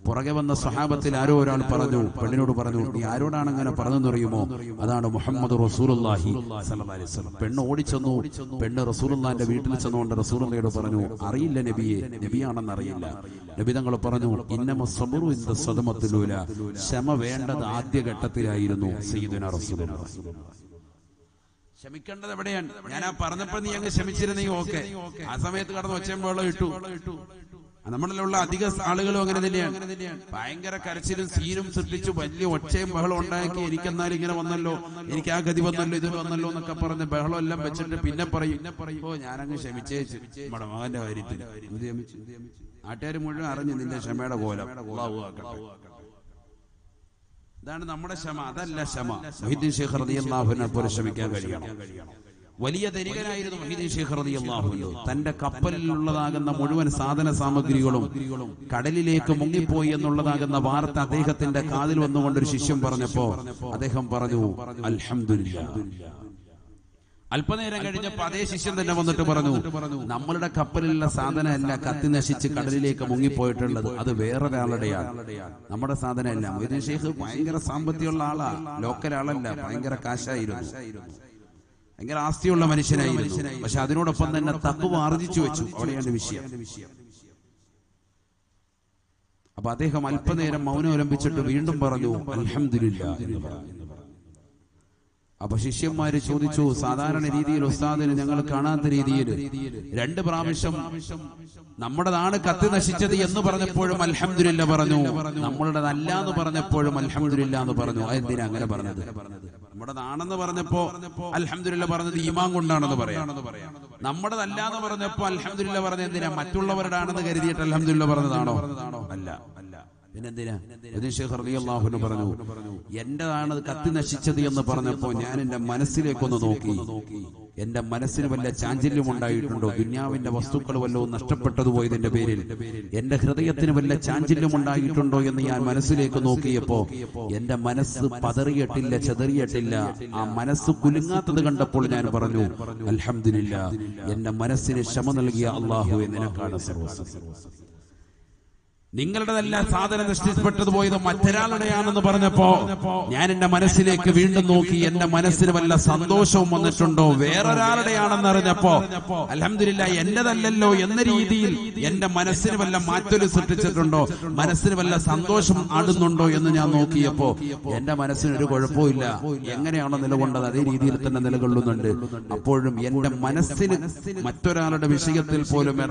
പുറകെ വന്ന സ്വഹാബത്തിൽ ആരോ ഒരാൾ പറഞ്ഞു, പെണ്ണിനോട് പറഞ്ഞു, നീ ആരോടാണ് അങ്ങനെ പറഞ്ഞെന്ന് അറിയുമോ? അതാണ് മുഹമ്മദ് റസൂലുള്ളാഹി സ്വല്ലല്ലാഹു അലൈഹി വസല്ലം. പെണ്ണ് ഓടിച്ചെന്നു. പെണ്ണ് റസൂലുള്ളാഹിന്റെ വീട്ടിൽ ചെന്നുകൊണ്ട് റസൂലുള്ളാഹിയോട് പറഞ്ഞു, അറിയില്ല നബിയെ, നബിയാണെന്ന് അറിയില്ല. നബി തങ്ങൾ പറഞ്ഞു, ഇന്നമ സബറു ഇൻദ സദമത്തുൽ ഊല, ക്ഷമ വേണ്ടത് ആദ്യ ഘട്ടത്തിലായിരുന്നു. സയ്യിദുനാ റസൂലുള്ളാഹി ക്ഷമിക്കേണ്ടത് എവിടെയാണ്? ഞാൻ ആ പറഞ്ഞപ്പോൾ നീ അങ്ങ് ക്ഷമിച്ചിരുന്നെങ്കിൽ ഓക്കെ. ആ സമയത്ത് കടന്ന് ഒച്ചയും വെള്ളം ഇട്ടു. നമ്മളിലുള്ള അധിക ആളുകളും അങ്ങനെ തന്നെയാണ്. ഭയങ്കര കരച്ചിലും സീനും സൃഷ്ടിച്ചു വലിയ ഒച്ചയും ബഹളം ഉണ്ടാക്കി, എനിക്കെന്നാലും ഇങ്ങനെ വന്നല്ലോ, എനിക്ക് ആ ഗതി വന്നല്ലോ, ഇത് വന്നല്ലോ എന്നൊക്കെ പറഞ്ഞ് ബഹളം എല്ലാം വെച്ചിട്ട് പിന്നെ പറയും, ഓ ഞാനങ്ങ് ക്ഷമിച്ചേച്ചു നമ്മുടെ മകന്റെ കാര്യത്തിൽ. നാട്ടുകാർ മുഴുവൻ അറിഞ്ഞു നിന്റെ ക്ഷമയുടെ കോലം. ഇതാണ് നമ്മുടെ ക്ഷമ. അതല്ല ക്ഷമ. മുഹീദ്ദീൻ ശൈഖ് റളിയല്ലാഹു അൻഹു പോലെ ക്ഷമിക്കാൻ കഴിയണം. വലിയ ധനികനായിരുന്നു മുഹീദ്ദീൻ ശൈഖ് റളിയല്ലാഹു അൻഹു. തന്റെ കപ്പലിലുള്ളതാകുന്ന മുഴുവൻ സാധന സാമഗ്രികളും കടലിലേക്ക് മുങ്ങിപ്പോയി എന്നുള്ളതാകുന്ന വാർത്ത അദ്ദേഹത്തിന്റെ കാതിൽ വന്നുകൊണ്ടൊരു ശിഷ്യൻ പറഞ്ഞപ്പോ അദ്ദേഹം പറഞ്ഞു, അൽഹംദുലില്ലാഹ്, അല്പനേരം കഴിഞ്ഞപ്പോൾ അതേ ശിഷ്യൻ തന്നെ വന്നിട്ട് പറഞ്ഞു, നമ്മളുടെ കപ്പലിലുള്ള സാധനമല്ല കത്തി നശിച്ച് കടലിലേക്ക് മുങ്ങിപ്പോയിട്ടുള്ളത്, അത് വേറൊരാളുടെയാണ്, നമ്മുടെ സാധനമല്ല. മൊയ്തീൻ ഷെയ്ഖ് ഭയങ്കര സാമ്പത്തികമുള്ള ആളാ, ലോക്കൽ ആളല്ല, ഭയങ്കര കാശായിരുന്നു, ഭയങ്കര ആസ്തിയുള്ള മനുഷ്യനായിരുന്നു. പക്ഷെ അതിനോടൊപ്പം തന്നെ തഖ്വ ആർജിച്ചു വെച്ചു. അവിടെയാണ് വിഷയം. അപ്പൊ അദ്ദേഹം അല്പനേരം മൗനം അവലംബിച്ചിട്ട് വീണ്ടും പറഞ്ഞു അൽഹംദുലില്ലാ എന്ന് പറഞ്ഞു. അപ്പൊ ശിഷ്യന്മാര് ചോദിച്ചു, സാധാരണ രീതിയിൽ ഉസ്താദിന് ഞങ്ങൾ കാണാത്ത രീതിയിൽ 2 പ്രാവശ്യം നമ്മുടേതാണ് കത്തി നശിച്ചത് എന്ന് പറഞ്ഞപ്പോഴും അൽഹംദുലില്ലാ പറഞ്ഞു, നമ്മളുടേതല്ല എന്ന് പറഞ്ഞപ്പോഴും അൽഹംദുലില്ലാ എന്ന് പറഞ്ഞു. എന്തിനാ അങ്ങനെ പറഞ്ഞത്? നമ്മുടേതാണെന്ന് പറഞ്ഞപ്പോ അൽഹംദുലില്ലാ പറഞ്ഞത് ഈമാൻ കൊണ്ടാണെന്ന് പറയാം. നമ്മുടേതല്ല എന്ന് പറഞ്ഞപ്പോ അൽഹംദുലില്ലാ പറഞ്ഞത് എന്തിനാ? മറ്റുള്ളവരുടെ ആണെന്ന് കരുതിയിട്ട് അൽഹംദുലില്ലാ പറഞ്ഞതാണോ? അല്ല. പിന്നെന്തിനാ? മൊയ്തീൻ ഷെയ്ഖ് റളിയല്ലാഹു അൻഹു പറഞ്ഞു, എന്റേതാണ് കത്തി നശിച്ചത് എന്ന് പറഞ്ഞപ്പോ ഞാൻ എന്റെ മനസ്സിലേക്കൊന്ന് നോക്കി. എന്റെ മനസ്സിന് വല്ല ചാഞ്ചല്യം ഉണ്ടായിട്ടുണ്ടോ? ദുന്യാവിന്റെ വസ്തുക്കൾ വല്ലതും നഷ്ടപ്പെട്ടതു പോയതിന്റെ പേരിൽ എന്റെ ഹൃദയത്തിന് വല്ല ചാഞ്ചല്യം ഉണ്ടായിട്ടുണ്ടോ എന്ന് ഞാൻ മനസ്സിലേക്ക് നോക്കിയപ്പോ എന്റെ മനസ്സ് പതറിയിട്ടില്ല, ചെതറിയിട്ടില്ല. ആ മനസ്സ് കുലുങ്ങാത്തത് കണ്ടപ്പോൾ ഞാൻ പറഞ്ഞു അൽഹംദുലില്ലാ, എന്റെ മനസ്സിന് ക്ഷമ നൽകിയ അല്ലാഹുവേ നിനക്കാണ് സർവ്വസ്തുതി. നിങ്ങളുടെതല്ല സാധനം നഷ്ടപ്പെട്ടത് പോയത് മറ്റൊരാളുടെയാണെന്ന് പറഞ്ഞപ്പോ ഞാൻ എന്റെ മനസ്സിലേക്ക് വീണ്ടും നോക്കി. എന്റെ മനസ്സിന് വല്ല സന്തോഷവും വന്നിട്ടുണ്ടോ? വേറൊരാളുടെയാണെന്ന് അറിഞ്ഞപ്പോ അൽഹംദുലില്ലാ എന്റേതല്ലല്ലോ എന്ന രീതിയിൽ എന്റെ മനസ്സിന് വല്ല മാറ്റൊരു സൃഷ്ടിച്ചിട്ടുണ്ടോ? മനസ്സിന് വല്ല സന്തോഷം ആടുന്നുണ്ടോ എന്ന് ഞാൻ നോക്കിയപ്പോ എന്റെ മനസ്സിനൊരു കുഴപ്പമില്ല. എങ്ങനെയാണോ നിലകൊണ്ടത് അതേ രീതിയിൽ തന്നെ നിലകൊള്ളുന്നുണ്ട്. അപ്പോഴും എന്റെ മനസ്സിന് മറ്റൊരാളുടെ വിഷയത്തിൽ പോലും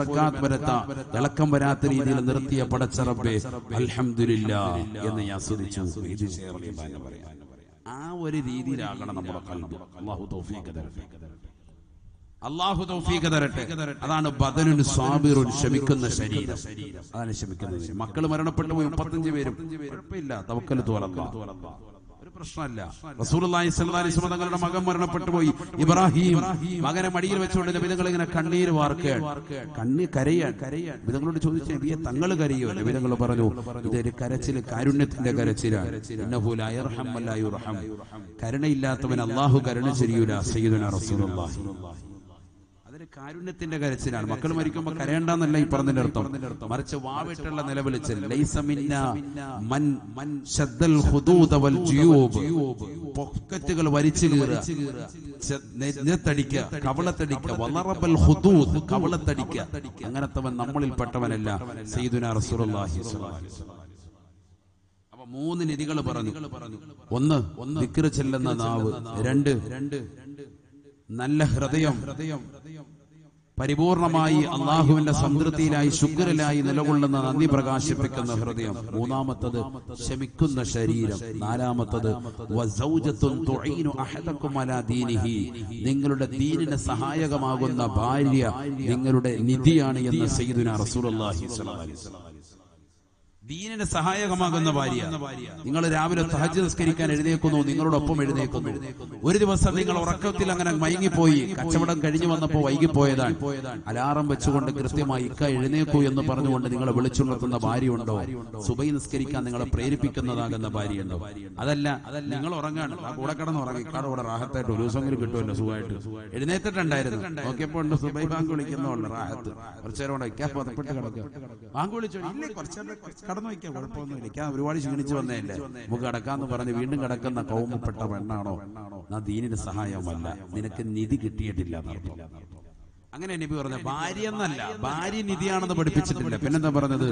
ഇളക്കം വരാത്ത രീതിയിൽ നിർത്തിയ പടച്ചറബ്ബേ അൽഹംദുലില്ലാ എന്ന് ഞാൻ സ്തുതിച്ചു. ആ ഒരു രീതിയിലാകണം നമ്മുടെ ഖൽബ്. അല്ലാഹു തൗഫീഖ് തരട്ടെ. അല്ലാഹു തൗഫീഖ് തരട്ടെ. അതാണ് ബദനുൻ സാബിറുൻ, ക്ഷമിക്കുന്ന ശരീരം. അതാണ് ക്ഷമിക്കുന്നത്. മക്കൾ മരണപ്പെട്ടു പോയി 35 പേരും, കുഴപ്പമില്ല, തവക്കലത്തു അലല്ലാഹ്, ഒരു പ്രശ്നമല്ല. റസൂലുള്ളാഹി സ്വല്ലല്ലാഹി അലൈഹി വസല്ലം തങ്ങളുടെ മകൻ മരണപ്പെട്ടു പോയി, ഇബ്രാഹിം. മകനെ മടിയിൽ വെച്ചുകൊണ്ട് നബി തങ്ങൾ ഇങ്ങനെ കണ്ണീര് വാർക്കുകയാണ്, കരയാൻ. നബി തങ്ങളോട് ചോദിച്ചു, നബിയെ തങ്ങൾ കരയോ? നബി തങ്ങൾ പറഞ്ഞു, ഇതൊരു കരച്ചിൽ, കാരുണ്യത്തിന്റെ കരച്ചിലാണ്. ഇന്നഹു ലാ യർഹം വലാ യുർഹം, കരുണയില്ലാത്തവൻ അല്ലാഹു കരുണ ചെയ്യൂല. സയ്യിദുനാ റസൂലുള്ളാഹി, അതൊരു കാരുണ്യത്തിന്റെ കരച്ചിലാണ്. മക്കൾ മരിക്കുമ്പോൾ കരയണ്ടെന്നല്ല ഈ പറഞ്ഞതിന്റെ അർത്ഥം, മറിച്ച് വാവിട്ടുള്ള നിലവിളിച്ചൽ. ലൈസ മിന്നാ മൻ ശദ്ദൽ ഖുദൂദ വൽ ജുയൂബ്, പോക്കറ്റുകൾ വലിച്ചു കീറുക, നെഞ്ഞത്തടിക്കുക, കവളത്തടിക്കുക, വളറബൽ ഖുദൂദ്, കവളത്തടിക്കുക, അങ്ങനത്തവൻ നമ്മളിൽ പെട്ടവനല്ല. സയ്യിദുനാ റസൂലുള്ളാഹി സ്വല്ലല്ലാഹു അലൈഹി വസല്ലം. അപ്പൊ 3 നിധികൾ പറഞ്ഞു. ഒന്ന് ദിക്ർ ചെല്ലുന്ന നാവ്, 2 നല്ല ഹൃദയം, പരിപൂർണമായി അള്ളാഹുവിന്റെ സംതൃപ്തിയിലായി ശുക്രിലായി നിലകൊള്ളുന്ന നന്ദി പ്രകാശിപ്പിക്കുന്ന ഹൃദയം, 3-മത്തത് ക്ഷമിക്കുന്ന ശരീരം, 4-മത്തത് വസൗജത്തുൻ തുഈനു അഹദകും അലാ ദീനിഹി, നിങ്ങളുടെ ദീനിന് സഹായകമാകുന്ന ഭാര്യ നിങ്ങളുടെ നിധിയാണ് എന്ന് സയ്യിദുനാ റസൂലുള്ളാഹി സ്വല്ലല്ലാഹി അലൈഹി വസല്ലം. ദീനിന് സഹായകമാകുന്ന ഭാര്യ. നിങ്ങൾ രാവിലെ തഹജ്ജുദ് നിസ്കരിക്കാൻ എഴുന്നേൽക്കുന്നു, നിങ്ങളോടൊപ്പം എഴുന്നേൽക്കുന്നു. ഒരു ദിവസം നിങ്ങൾ ഉറക്കത്തിൽ അങ്ങനെ മയങ്ങിപ്പോയി, കച്ചവടം കഴിഞ്ഞു വന്നപ്പോൾ വൈകിപ്പോയതാണ്. അലാറം വെച്ചുകൊണ്ട് കൃത്യമായി ഇക്ക എഴുന്നേക്കൂ എന്ന് പറഞ്ഞുകൊണ്ട് നിങ്ങളെ വിളിച്ചുണർത്തുന്ന ഭാര്യയുണ്ടോ? സുബൈ നിസ്കരിക്കാൻ നിങ്ങളെ പ്രേരിപ്പിക്കുന്നതാകുന്ന ഭാര്യയുണ്ടോ? അതല്ല, നിങ്ങൾ ഉറങ്ങാണ്, ആ കൂടെ കിടന്ന് ഉറങ്ങി, ഇക്കാടെ കൂടെ റാഹത്തായിട്ട് ഒരു ദിവസമെങ്കിലും കിട്ടുമല്ലോ സുഖമായിട്ട്. എഴുന്നേറ്റിട്ടുണ്ടായിരുന്നു, നോക്കിയപ്പോൾ ഉണ്ട് സുബൈ ബാങ്ക് വിളിക്കുന്നുണ്ട്, റാഹത്ത്. കുറച്ചേരം കൂടെ ഇക്കാ പതപ്പെട്ട് കിടക്കുക. ബാങ്ക് വിളിച്ചോ? ഇല്ലേ, കുറച്ചേരം വയ്ക്കാം, കുഴപ്പമൊന്നുമില്ല, ഇരിക്കാൻ ഒരുപാട് ക്ഷീണിച്ചു വന്നതല്ലേ, നമുക്ക് കിടക്കാന്ന് പറഞ്ഞ് വീണ്ടും കിടക്കുന്ന കൗമപ്പെട്ട പെണ്ണാണോ? നാ ദീനിന് സഹായമല്ല, നിനക്ക് നിധി കിട്ടിയിട്ടില്ല. അങ്ങനെ നബി പറഞ്ഞ ഭാര്യ എന്നല്ല, ഭാര്യ നിധിയാണെന്ന് പഠിപ്പിച്ചിട്ടില്ല. പിന്നെന്താ പറഞ്ഞത്?